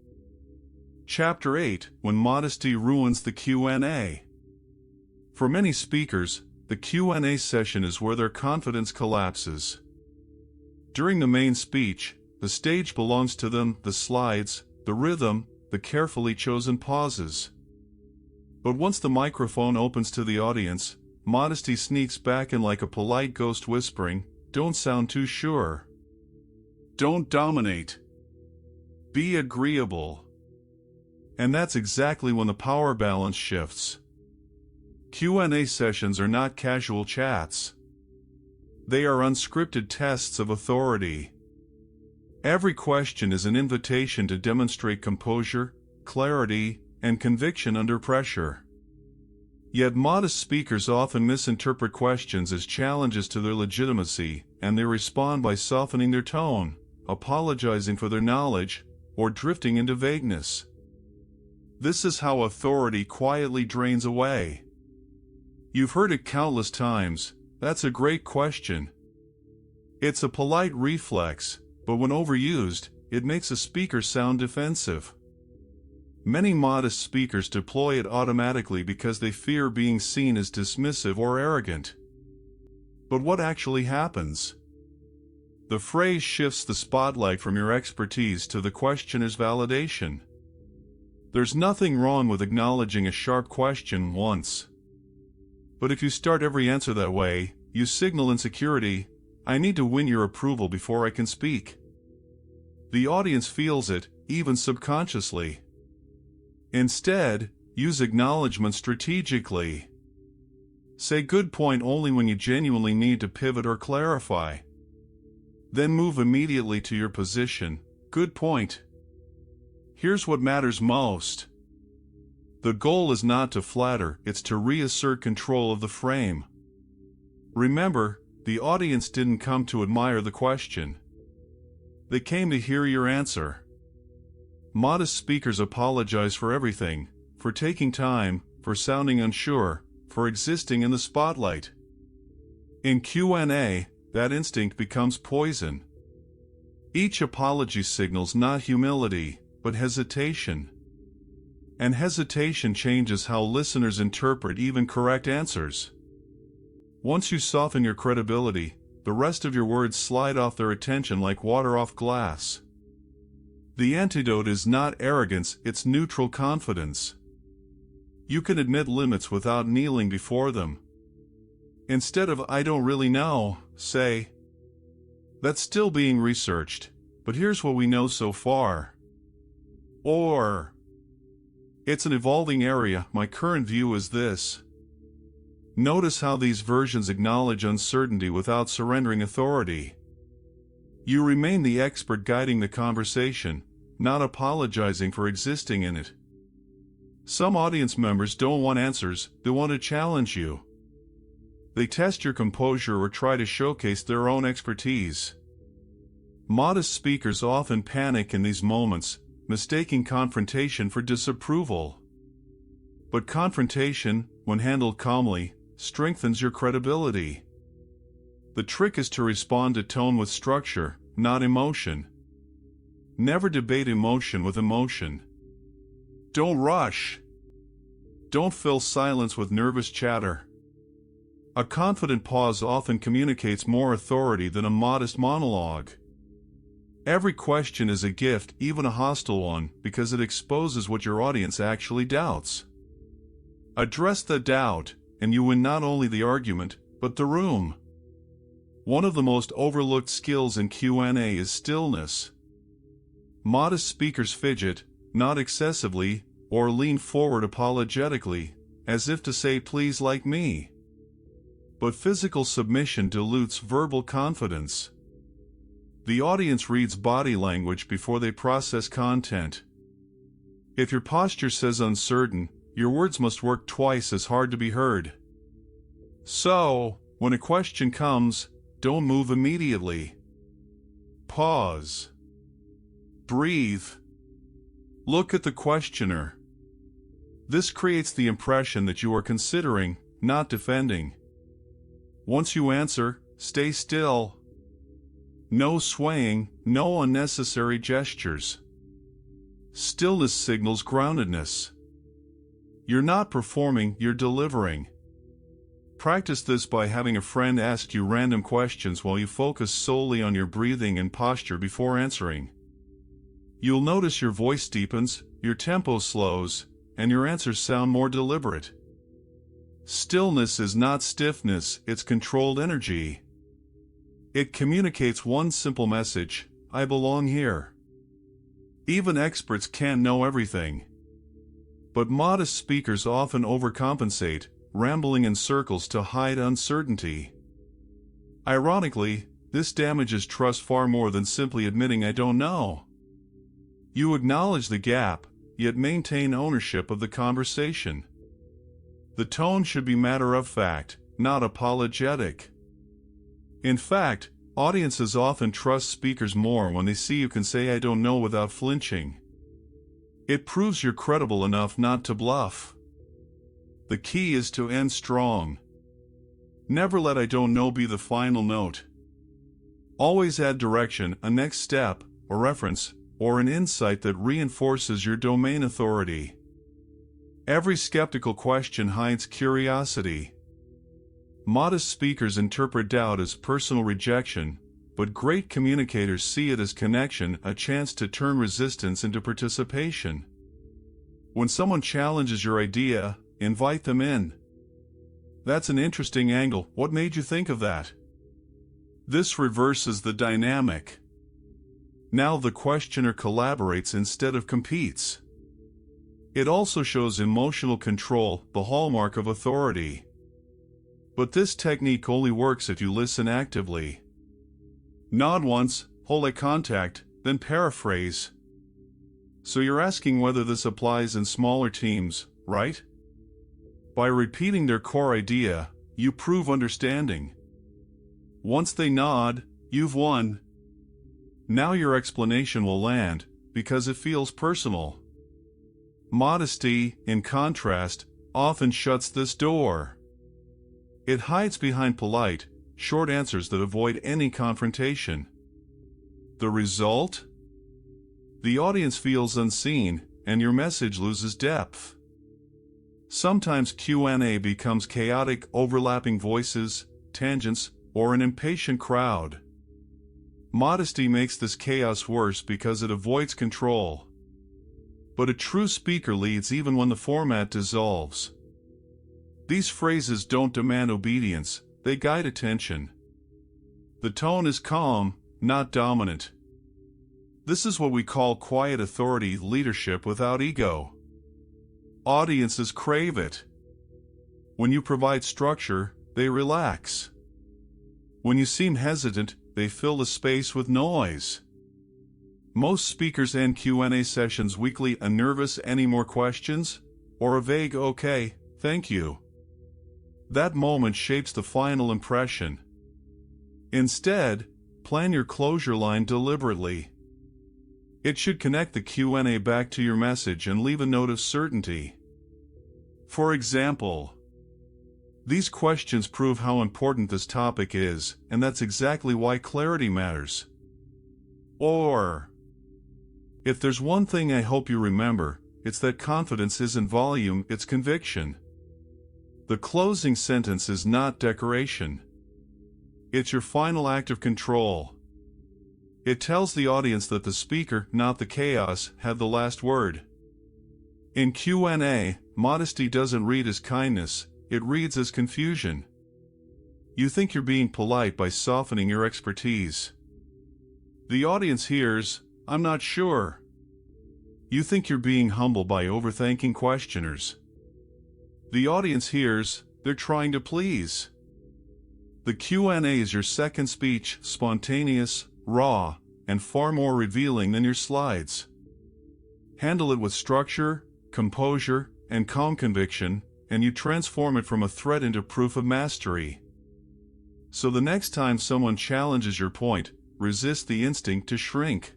Chapter 8: When Modesty Ruins the Q&A. For many speakers, the Q&A session is where their confidence collapses. During the main speech, the stage belongs to them, the slides, the rhythm, the carefully chosen pauses. But once the microphone opens to the audience, modesty sneaks back in like a polite ghost whispering, don't sound too sure. Don't dominate. Be agreeable. And that's exactly when the power balance shifts. Q&A sessions are not casual chats. They are unscripted tests of authority. Every question is an invitation to demonstrate composure, clarity, and conviction under pressure. Yet modest speakers often misinterpret questions as challenges to their legitimacy, and they respond by softening their tone, apologizing for their knowledge, or drifting into vagueness. This is how authority quietly drains away. You've heard it countless times, "That's a great question." It's a polite reflex, but when overused, it makes a speaker sound defensive. Many modest speakers deploy it automatically because they fear being seen as dismissive or arrogant. But what actually happens? The phrase shifts the spotlight from your expertise to the questioner's validation. There's nothing wrong with acknowledging a sharp question once. But if you start every answer that way, you signal insecurity. "I need to win your approval before I can speak." The audience feels it, even subconsciously. Instead, use acknowledgement strategically. Say "good point" only when you genuinely need to pivot or clarify. Then move immediately to your position. "Good point. Here's what matters most." The goal is not to flatter, it's to reassert control of the frame. Remember, the audience didn't come to admire the question. They came to hear your answer. Modest speakers apologize for everything, for taking time, for sounding unsure, for existing in the spotlight. In Q&A, that instinct becomes poison. Each apology signals not humility, but hesitation. And hesitation changes how listeners interpret even correct answers. Once you soften your credibility, the rest of your words slide off their attention like water off glass. The antidote is not arrogance, it's neutral confidence. You can admit limits without kneeling before them. Instead of "I don't really know," say, "That's still being researched, but here's what we know so far." Or, "It's an evolving area, my current view is this." Notice how these versions acknowledge uncertainty without surrendering authority. You remain the expert guiding the conversation, not apologizing for existing in it. Some audience members don't want answers, they want to challenge you. They test your composure or try to showcase their own expertise. Modest speakers often panic in these moments, mistaking confrontation for disapproval. But confrontation, when handled calmly, strengthens your credibility. The trick is to respond to tone with structure, not emotion. Never debate emotion with emotion. Don't rush. Don't fill silence with nervous chatter. A confident pause often communicates more authority than a modest monologue. Every question is a gift, even a hostile one, because it exposes what your audience actually doubts. Address the doubt, and you win not only the argument, but the room. One of the most overlooked skills in Q&A is stillness. Modest speakers fidget, not excessively, or lean forward apologetically, as if to say "please like me." But physical submission dilutes verbal confidence. The audience reads body language before they process content. If your posture says uncertain, your words must work twice as hard to be heard. So, when a question comes, don't move immediately. Pause. Breathe. Look at the questioner. This creates the impression that you are considering, not defending. Once you answer, stay still. No swaying, no unnecessary gestures. Stillness signals groundedness. You're not performing, you're delivering. Practice this by having a friend ask you random questions while you focus solely on your breathing and posture before answering. You'll notice your voice deepens, your tempo slows, and your answers sound more deliberate. Stillness is not stiffness, it's controlled energy. It communicates one simple message: I belong here. Even experts can't know everything. But modest speakers often overcompensate, rambling in circles to hide uncertainty. Ironically, This damages trust far more than simply admitting I don't know. You acknowledge the gap, yet maintain ownership of the conversation. The tone should be matter-of-fact, not apologetic. In fact, audiences often trust speakers more when they see you can say I don't know without flinching. It proves you're credible enough not to bluff. The key is to end strong. Never let I don't know be the final note. Always add direction, a next step, a reference, or an insight that reinforces your domain authority. Every skeptical question hides curiosity. Modest speakers interpret doubt as personal rejection, but great communicators see it as connection, a chance to turn resistance into participation. When someone challenges your idea, invite them in. That's an interesting angle. What made you think of that? This reverses the dynamic. Now the questioner collaborates instead of competes. It also shows emotional control, the hallmark of authority. But this technique only works if you listen actively. Nod once, hold eye contact, then paraphrase. So you're asking whether this applies in smaller teams, right? By repeating their core idea, you prove understanding. Once they nod, you've won. Now your explanation will land, because it feels personal. Modesty, in contrast, often shuts this door. It hides behind polite, short answers that avoid any confrontation. The result? The audience feels unseen, and your message loses depth. Sometimes Q&A becomes chaotic, overlapping voices, tangents, or an impatient crowd. Modesty makes this chaos worse because it avoids control. But a true speaker leads even when the format dissolves. These phrases don't demand obedience, they guide attention. The tone is calm, not dominant. This is what we call quiet authority, leadership without ego. Audiences crave it. When you provide structure, they relax. When you seem hesitant, they fill the space with noise. Most speakers end Q&A sessions weekly a nervous "any more questions?" or a vague "okay, thank you." That moment shapes the final impression. Instead, plan your closure line deliberately. It should connect the Q&A back to your message and leave a note of certainty. For example, these questions prove how important this topic is, and that's exactly why clarity matters. Or, if there's one thing I hope you remember, it's that confidence isn't volume, it's conviction. The closing sentence is not decoration. It's your final act of control. It tells the audience that the speaker, not the chaos, had the last word. In Q&A, modesty doesn't read as kindness, it reads as confusion. You think you're being polite by softening your expertise. The audience hears, "I'm not sure." You think you're being humble by overthinking questioners. The audience hears, "They're trying to please." The Q&A is your second speech, spontaneous, raw, and far more revealing than your slides. Handle it with structure, composure, and calm conviction, and you transform it from a threat into proof of mastery. So the next time someone challenges your point, resist the instinct to shrink.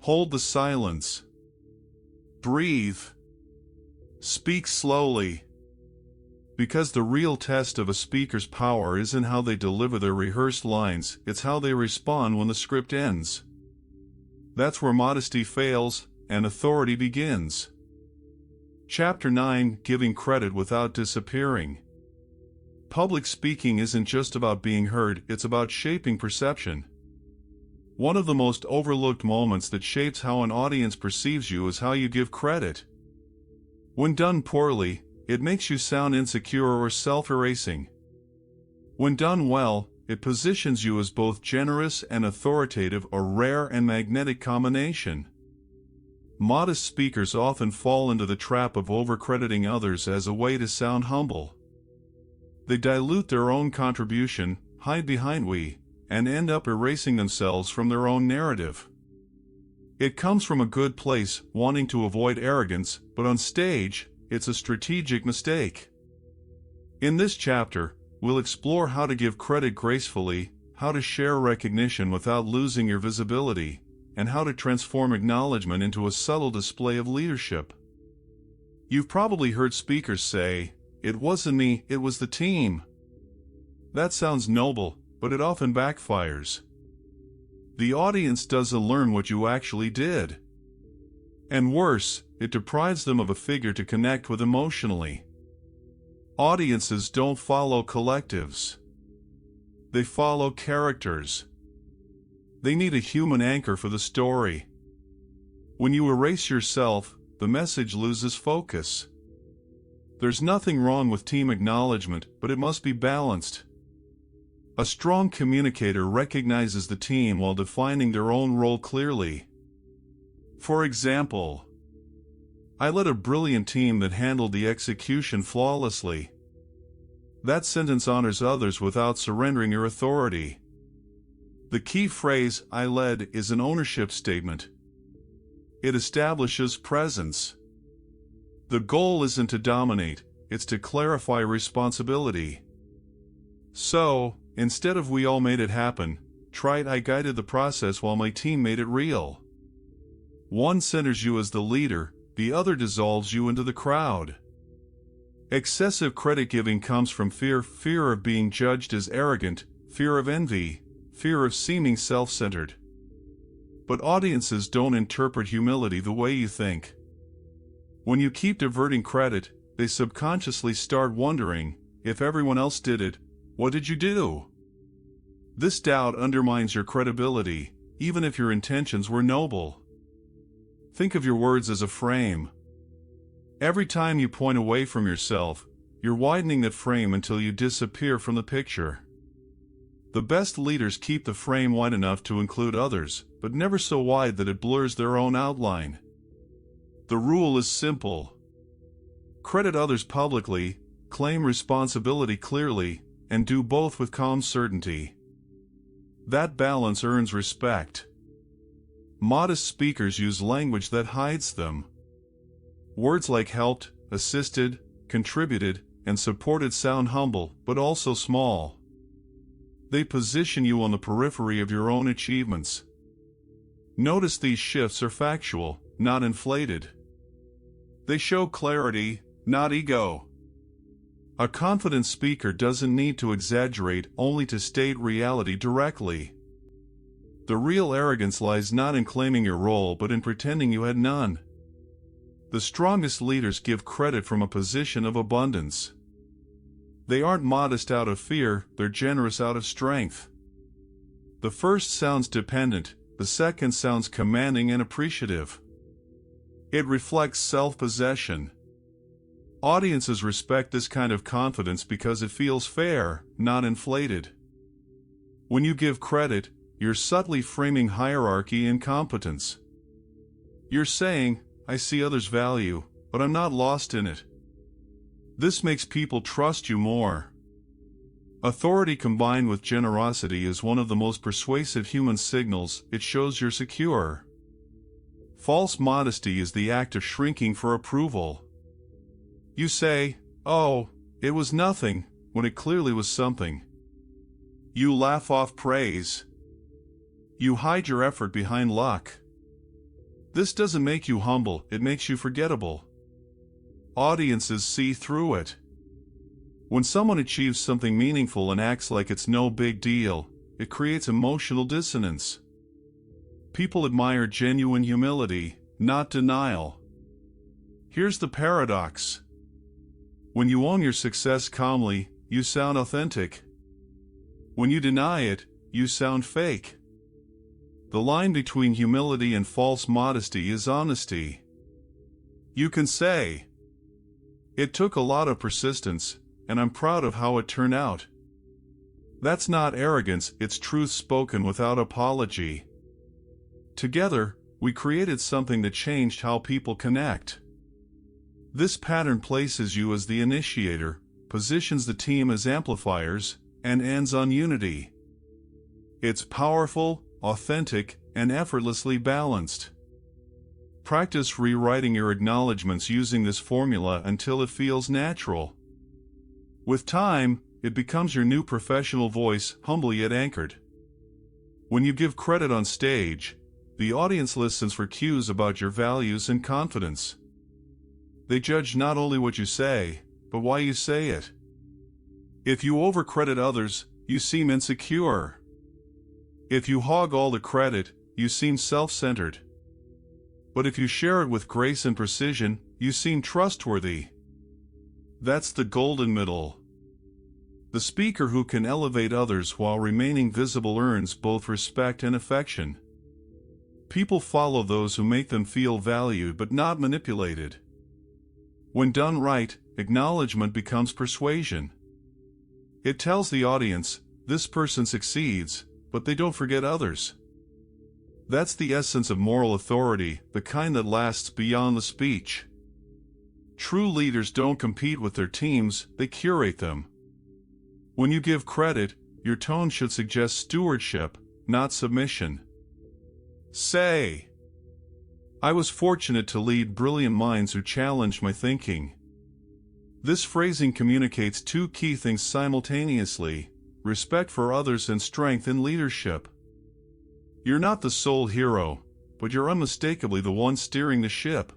Hold the silence. Breathe. Speak slowly. Because the real test of a speaker's power isn't how they deliver their rehearsed lines, it's how they respond when the script ends. That's where modesty fails, and authority begins. Chapter 9: Giving Credit Without Disappearing. Public speaking isn't just about being heard, it's about shaping perception. One of the most overlooked moments that shapes how an audience perceives you is how you give credit. When done poorly, it makes you sound insecure or self-erasing. When done well, it positions you as both generous and authoritative, a rare and magnetic combination. Modest speakers often fall into the trap of overcrediting others as a way to sound humble. They dilute their own contribution, hide behind "we," and end up erasing themselves from their own narrative. It comes from a good place, wanting to avoid arrogance, but on stage, it's a strategic mistake. In this chapter, we'll explore how to give credit gracefully, how to share recognition without losing your visibility, and how to transform acknowledgement into a subtle display of leadership. You've probably heard speakers say, "It wasn't me, it was the team." That sounds noble, but it often backfires. The audience doesn't learn what you actually did. And worse, it deprives them of a figure to connect with emotionally. Audiences don't follow collectives. They follow characters. They need a human anchor for the story. When you erase yourself, the message loses focus. There's nothing wrong with team acknowledgement, but it must be balanced. A strong communicator recognizes the team while defining their own role clearly. For example, "I led a brilliant team that handled the execution flawlessly." That sentence honors others without surrendering your authority. The key phrase, "I led," is an ownership statement. It establishes presence. The goal isn't to dominate, it's to clarify responsibility. So, instead of "we all made it happen," try "I guided the process while my team made it real." One centers you as the leader, the other dissolves you into the crowd. Excessive credit giving comes from fear of being judged as arrogant, fear of envy, fear of seeming self-centered. But audiences don't interpret humility the way you think. When you keep diverting credit, they subconsciously start wondering, "If everyone else did it, what did you do?" This doubt undermines your credibility, even if your intentions were noble. Think of your words as a frame. Every time you point away from yourself, you're widening that frame until you disappear from the picture. The best leaders keep the frame wide enough to include others, but never so wide that it blurs their own outline. The rule is simple. Credit others publicly, claim responsibility clearly, and do both with calm certainty. That balance earns respect. Modest speakers use language that hides them. Words like helped, assisted, contributed, and supported sound humble, but also small. They position you on the periphery of your own achievements. Notice these shifts are factual, not inflated. They show clarity, not ego. A confident speaker doesn't need to exaggerate, only to state reality directly. The real arrogance lies not in claiming your role but in pretending you had none. The strongest leaders give credit from a position of abundance. They aren't modest out of fear, they're generous out of strength. The first sounds dependent, the second sounds commanding and appreciative. It reflects self-possession. Audiences respect this kind of confidence because it feels fair, not inflated. When you give credit, you're subtly framing hierarchy and competence. You're saying, "I see others' value, but I'm not lost in it." This makes people trust you more. Authority combined with generosity is one of the most persuasive human signals. It shows you're secure. False modesty is the act of shrinking for approval. You say, "Oh, it was nothing," when it clearly was something. You laugh off praise. You hide your effort behind luck. This doesn't make you humble, it makes you forgettable. Audiences see through it. When someone achieves something meaningful and acts like it's no big deal, it creates emotional dissonance. People admire genuine humility, not denial. Here's the paradox. When you own your success calmly, you sound authentic. When you deny it, you sound fake. The line between humility and false modesty is honesty. You can say, "It took a lot of persistence, and I'm proud of how it turned out." That's not arrogance, it's truth spoken without apology. Together, we created something that changed how people connect. This pattern places you as the initiator, positions the team as amplifiers, and ends on unity. It's powerful, authentic, and effortlessly balanced. Practice rewriting your acknowledgments using this formula until it feels natural. With time, it becomes your new professional voice, humble yet anchored. When you give credit on stage, the audience listens for cues about your values and confidence. They judge not only what you say, but why you say it. If you overcredit others, you seem insecure. If you hog all the credit, you seem self-centered. But if you share it with grace and precision, you seem trustworthy. That's the golden middle. The speaker who can elevate others while remaining visible earns both respect and affection. People follow those who make them feel valued but not manipulated. When done right, acknowledgement becomes persuasion. It tells the audience, this person succeeds, but they don't forget others. That's the essence of moral authority, the kind that lasts beyond the speech. True leaders don't compete with their teams, they curate them. When you give credit, your tone should suggest stewardship, not submission. Say, I was fortunate to lead brilliant minds who challenged my thinking. This phrasing communicates two key things simultaneously: respect for others and strength in leadership. You're not the sole hero, but you're unmistakably the one steering the ship.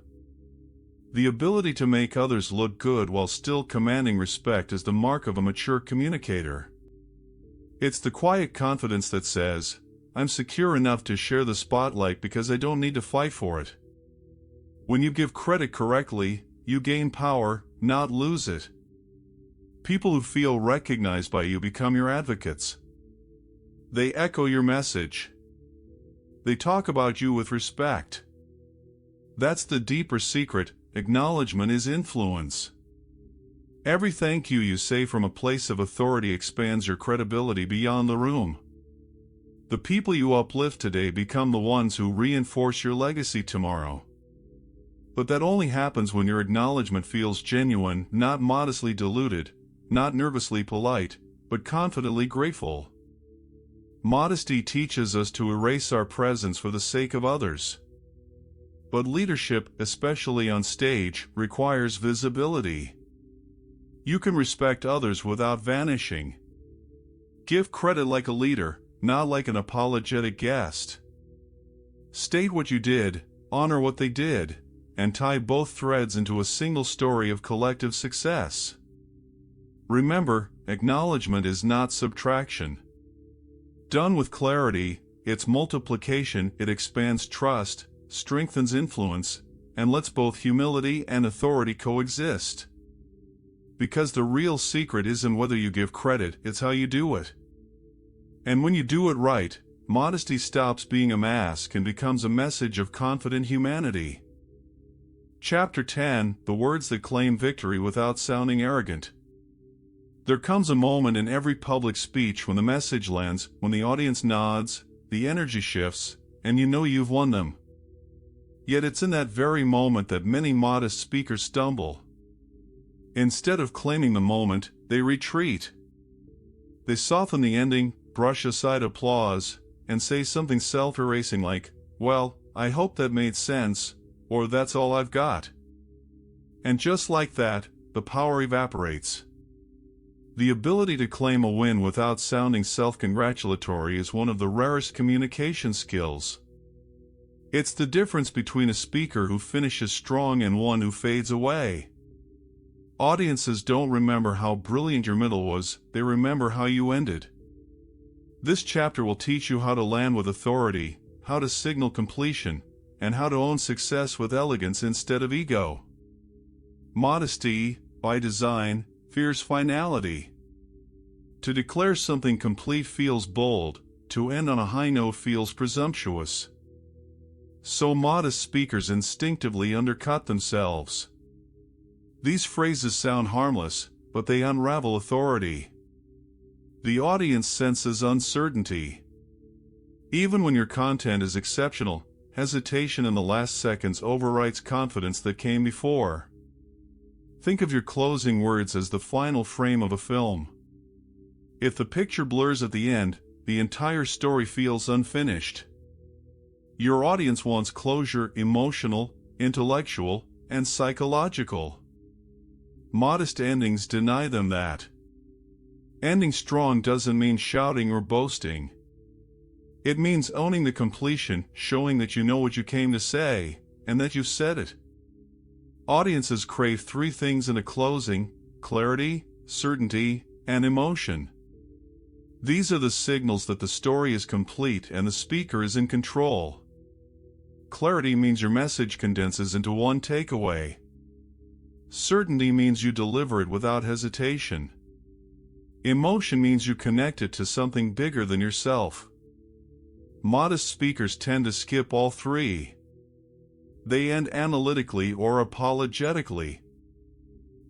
The ability to make others look good while still commanding respect is the mark of a mature communicator. It's the quiet confidence that says, I'm secure enough to share the spotlight because I don't need to fight for it. When you give credit correctly, you gain power, not lose it. People who feel recognized by you become your advocates. They echo your message. They talk about you with respect. That's the deeper secret. Acknowledgement is influence. Every thank you say from a place of authority expands your credibility beyond the room. The people you uplift today become the ones who reinforce your legacy tomorrow. But that only happens when your acknowledgement feels genuine, not modestly diluted, not nervously polite, but confidently grateful. Modesty teaches us to erase our presence for the sake of others. But leadership, especially on stage, requires visibility. You can respect others without vanishing. Give credit like a leader, not like an apologetic guest. State what you did, honor what they did, and tie both threads into a single story of collective success. Remember, acknowledgement is not subtraction. Done with clarity, it's multiplication. It expands trust, strengthens influence, and lets both humility and authority coexist. Because the real secret isn't whether you give credit, it's how you do it. And when you do it right, modesty stops being a mask and becomes a message of confident humanity. Chapter 10: The Words That Claim Victory Without Sounding Arrogant. There comes a moment in every public speech when the message lands, when the audience nods, the energy shifts, and you know you've won them. Yet it's in that very moment that many modest speakers stumble. Instead of claiming the moment, they retreat. They soften the ending, brush aside applause, and say something self-erasing like, well, I hope that made sense, or that's all I've got. And just like that, the power evaporates. The ability to claim a win without sounding self-congratulatory is one of the rarest communication skills. It's the difference between a speaker who finishes strong and one who fades away. Audiences don't remember how brilliant your middle was, they remember how you ended. This chapter will teach you how to land with authority, how to signal completion, and how to own success with elegance instead of ego. Modesty, by design, fears finality. To declare something complete feels bold, to end on a high note feels presumptuous. So modest speakers instinctively undercut themselves. These phrases sound harmless, but they unravel authority. The audience senses uncertainty. Even when your content is exceptional, hesitation in the last seconds overwrites confidence that came before. Think of your closing words as the final frame of a film. If the picture blurs at the end, the entire story feels unfinished. Your audience wants closure, emotional, intellectual, and psychological. Modest endings deny them that. Ending strong doesn't mean shouting or boasting. It means owning the completion, showing that you know what you came to say, and that you've said it. Audiences crave three things in a closing: clarity, certainty, and emotion. These are the signals that the story is complete and the speaker is in control. Clarity means your message condenses into one takeaway. Certainty means you deliver it without hesitation. Emotion means you connect it to something bigger than yourself. Modest speakers tend to skip all three. They end analytically or apologetically.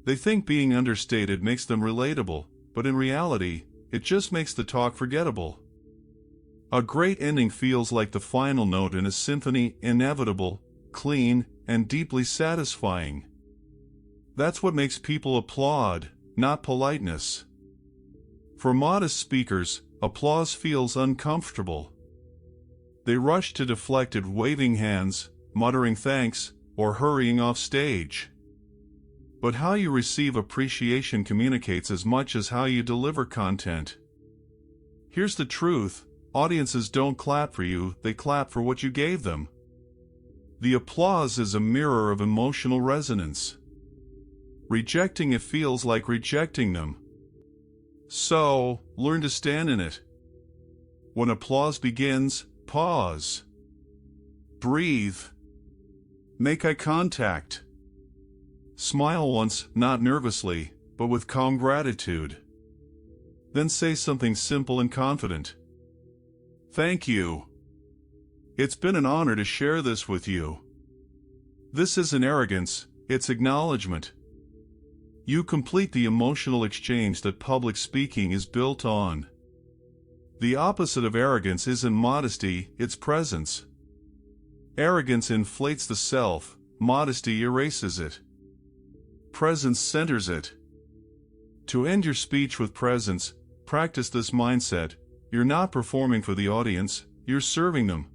They think being understated makes them relatable, but in reality, it just makes the talk forgettable. A great ending feels like the final note in a symphony, inevitable, clean, and deeply satisfying. That's what makes people applaud, not politeness. For modest speakers, applause feels uncomfortable. They rush to deflect it, waving hands, muttering thanks, or hurrying off stage. But how you receive appreciation communicates as much as how you deliver content. Here's the truth: audiences don't clap for you, they clap for what you gave them. The applause is a mirror of emotional resonance. Rejecting it feels like rejecting them. So, learn to stand in it. When applause begins, pause. Breathe. Make eye contact. Smile once, not nervously, but with calm gratitude. Then say something simple and confident. Thank you. It's been an honor to share this with you. This isn't arrogance, it's acknowledgement. You complete the emotional exchange that public speaking is built on. The opposite of arrogance isn't modesty, it's presence. Arrogance inflates the self, modesty erases it. Presence centers it. To end your speech with presence, practice this mindset: you're not performing for the audience, you're serving them.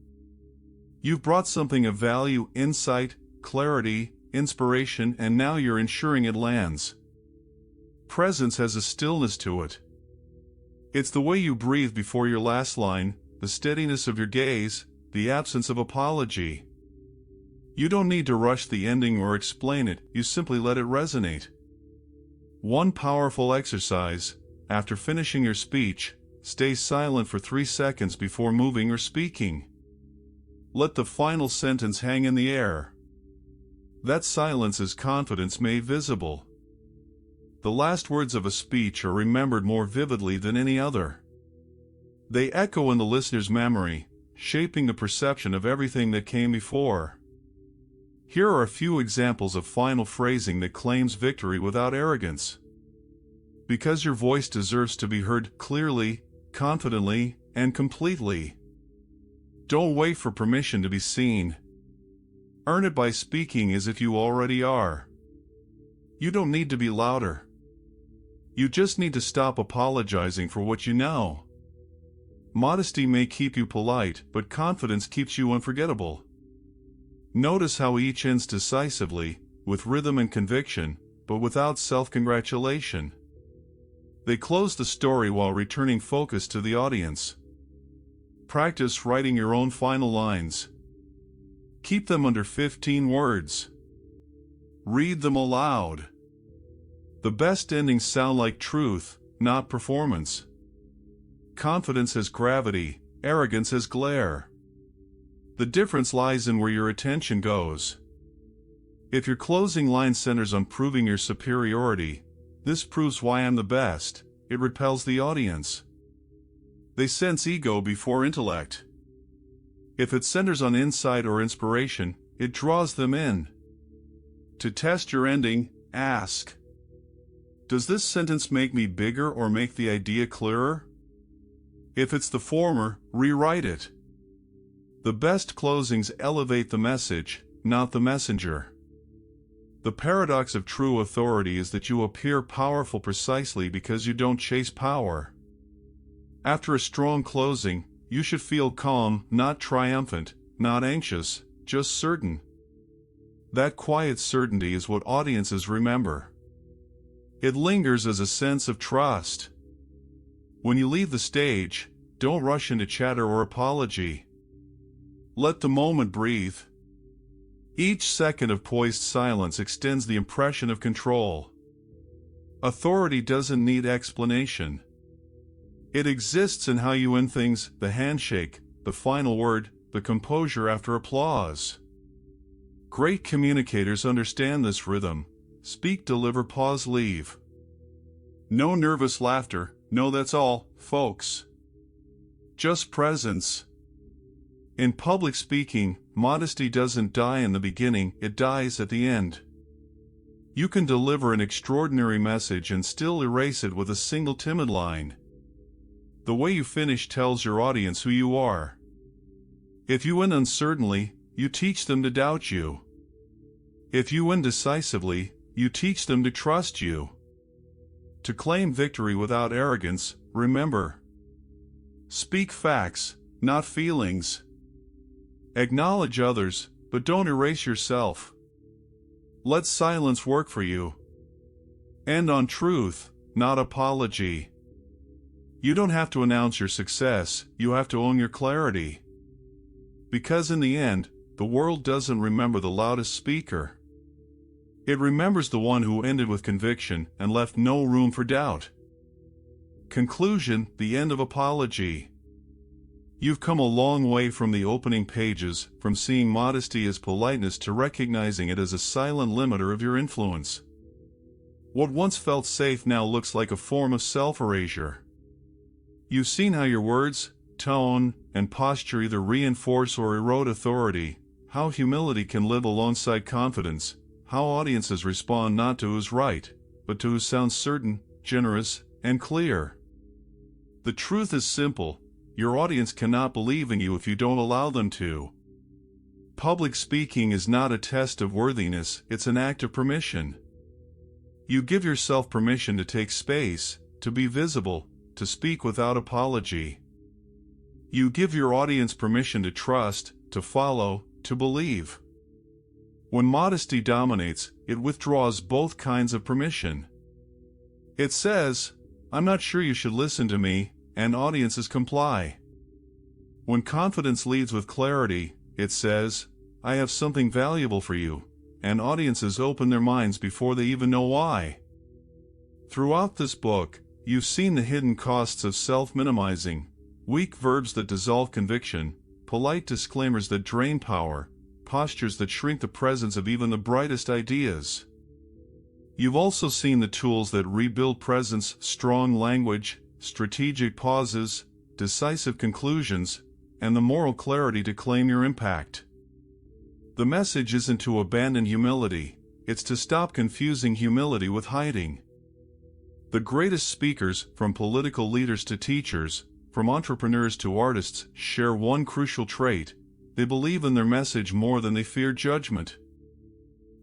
You've brought something of value, insight, clarity, inspiration, and now you're ensuring it lands. Presence has a stillness to it. It's the way you breathe before your last line, the steadiness of your gaze, the absence of apology. You don't need to rush the ending or explain it, you simply let it resonate. One powerful exercise: after finishing your speech, stay silent for 3 seconds before moving or speaking. Let the final sentence hang in the air. That silence is confidence made visible. The last words of a speech are remembered more vividly than any other. They echo in the listener's memory, shaping the perception of everything that came before. Here are a few examples of final phrasing that claims victory without arrogance. Because your voice deserves to be heard clearly, confidently, and completely. Don't wait for permission to be seen. Earn it by speaking as if you already are. You don't need to be louder. You just need to stop apologizing for what you know. Modesty may keep you polite, but confidence keeps you unforgettable. Notice how each ends decisively, with rhythm and conviction, but without self-congratulation. They close the story while returning focus to the audience. Practice writing your own final lines. Keep them under 15 words. Read them aloud. The best endings sound like truth, not performance. Confidence has gravity, arrogance has glare. The difference lies in where your attention goes. If your closing line centers on proving your superiority, "This proves why I'm the best," it repels the audience. They sense ego before intellect. If it centers on insight or inspiration, it draws them in. To test your ending, ask, "Does this sentence make me bigger or make the idea clearer?" If it's the former, rewrite it. The best closings elevate the message, not the messenger. The paradox of true authority is that you appear powerful precisely because you don't chase power. After a strong closing, you should feel calm, not triumphant, not anxious, just certain. That quiet certainty is what audiences remember. It lingers as a sense of trust. When you leave the stage, don't rush into chatter or apology. Let the moment breathe. Each second of poised silence extends the impression of control. Authority doesn't need explanation. It exists in how you end things, the handshake, the final word, the composure after applause. Great communicators understand this rhythm. Speak, deliver, pause, leave. No nervous laughter, no that's all, folks. Just presence. In public speaking, modesty doesn't die in the beginning, it dies at the end. You can deliver an extraordinary message and still erase it with a single timid line. The way you finish tells your audience who you are. If you win uncertainly, you teach them to doubt you. If you win decisively, you teach them to trust you. To claim victory without arrogance, remember. Speak facts, not feelings. Acknowledge others, but don't erase yourself. Let silence work for you. End on truth, not apology. You don't have to announce your success, you have to own your clarity. Because in the end, the world doesn't remember the loudest speaker. It remembers the one who ended with conviction and left no room for doubt. Conclusion, the end of apology. You've come a long way from the opening pages, from seeing modesty as politeness to recognizing it as a silent limiter of your influence. What once felt safe now looks like a form of self-erasure. You've seen how your words, tone, and posture either reinforce or erode authority, how humility can live alongside confidence, how audiences respond not to who's right, but to who sounds certain, generous, and clear. The truth is simple. Your audience cannot believe in you if you don't allow them to. Public speaking is not a test of worthiness, it's an act of permission. You give yourself permission to take space, to be visible, to speak without apology. You give your audience permission to trust, to follow, to believe. When modesty dominates, it withdraws both kinds of permission. It says, "I'm not sure you should listen to me," and audiences comply. When confidence leads with clarity, it says, "I have something valuable for you," and audiences open their minds before they even know why. Throughout this book, you've seen the hidden costs of self-minimizing, weak verbs that dissolve conviction, polite disclaimers that drain power, postures that shrink the presence of even the brightest ideas. You've also seen the tools that rebuild presence, strong language, strategic pauses, decisive conclusions, and the moral clarity to claim your impact. The message isn't to abandon humility, it's to stop confusing humility with hiding. The greatest speakers, from political leaders to teachers, from entrepreneurs to artists, share one crucial trait: they believe in their message more than they fear judgment.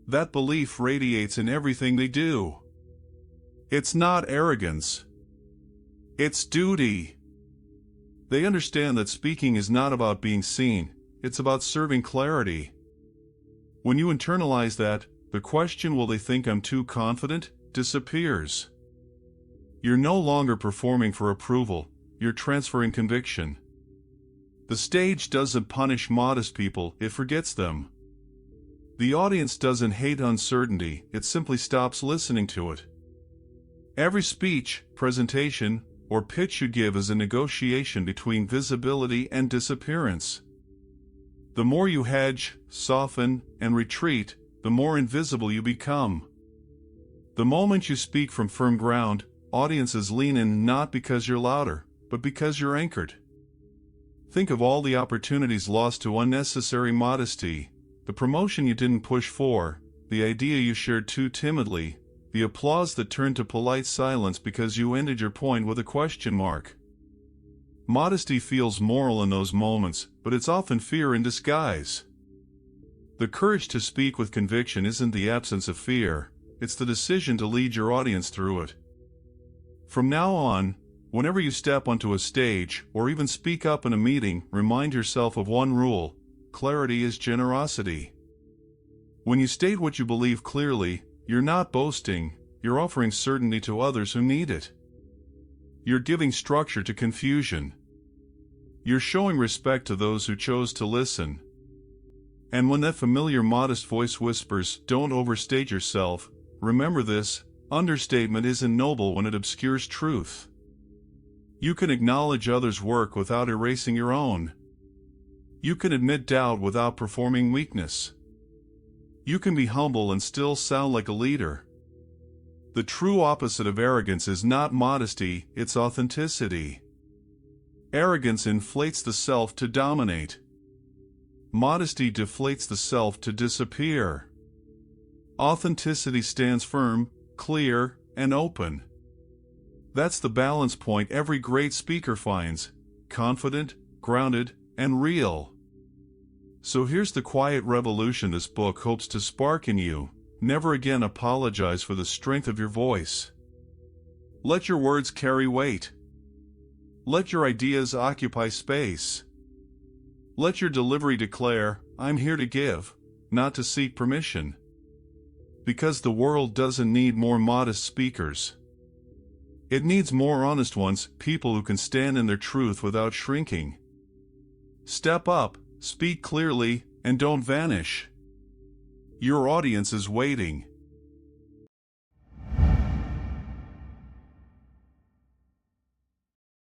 That belief radiates in everything they do. It's not arrogance. It's duty. They understand that speaking is not about being seen, it's about serving clarity. When you internalize that, the question, "Will they think I'm too confident?" disappears. You're no longer performing for approval, you're transferring conviction. The stage doesn't punish modest people, it forgets them. The audience doesn't hate uncertainty, it simply stops listening to it. Every speech, presentation, or pitch you give is a negotiation between visibility and disappearance. The more you hedge, soften, and retreat, the more invisible you become. The moment you speak from firm ground, audiences lean in not because you're louder, but because you're anchored. Think of all the opportunities lost to unnecessary modesty, the promotion you didn't push for, the idea you shared too timidly, the applause that turned to polite silence because you ended your point with a question mark. Modesty feels moral in those moments, but it's often fear in disguise. The courage to speak with conviction isn't the absence of fear, it's the decision to lead your audience through it. From now on, Whenever you step onto a stage, or even speak up in a meeting, remind yourself of one rule: clarity is generosity. When you state what you believe clearly, you're not boasting, you're offering certainty to others who need it. You're giving structure to confusion. You're showing respect to those who chose to listen. And when that familiar modest voice whispers, "Don't overstate yourself," remember this: understatement isn't noble when it obscures truth. You can acknowledge others' work without erasing your own. You can admit doubt without performing weakness. You can be humble and still sound like a leader. The true opposite of arrogance is not modesty, it's authenticity. Arrogance inflates the self to dominate. Modesty deflates the self to disappear. Authenticity stands firm, clear, and open. That's the balance point every great speaker finds: confident, grounded, and real. So here's the quiet revolution this book hopes to spark in you: never again apologize for the strength of your voice. Let your words carry weight. Let your ideas occupy space. Let your delivery declare, "I'm here to give, not to seek permission." Because the world doesn't need more modest speakers. It needs more honest ones, people who can stand in their truth without shrinking. Step up, speak clearly, and don't vanish. Your audience is waiting.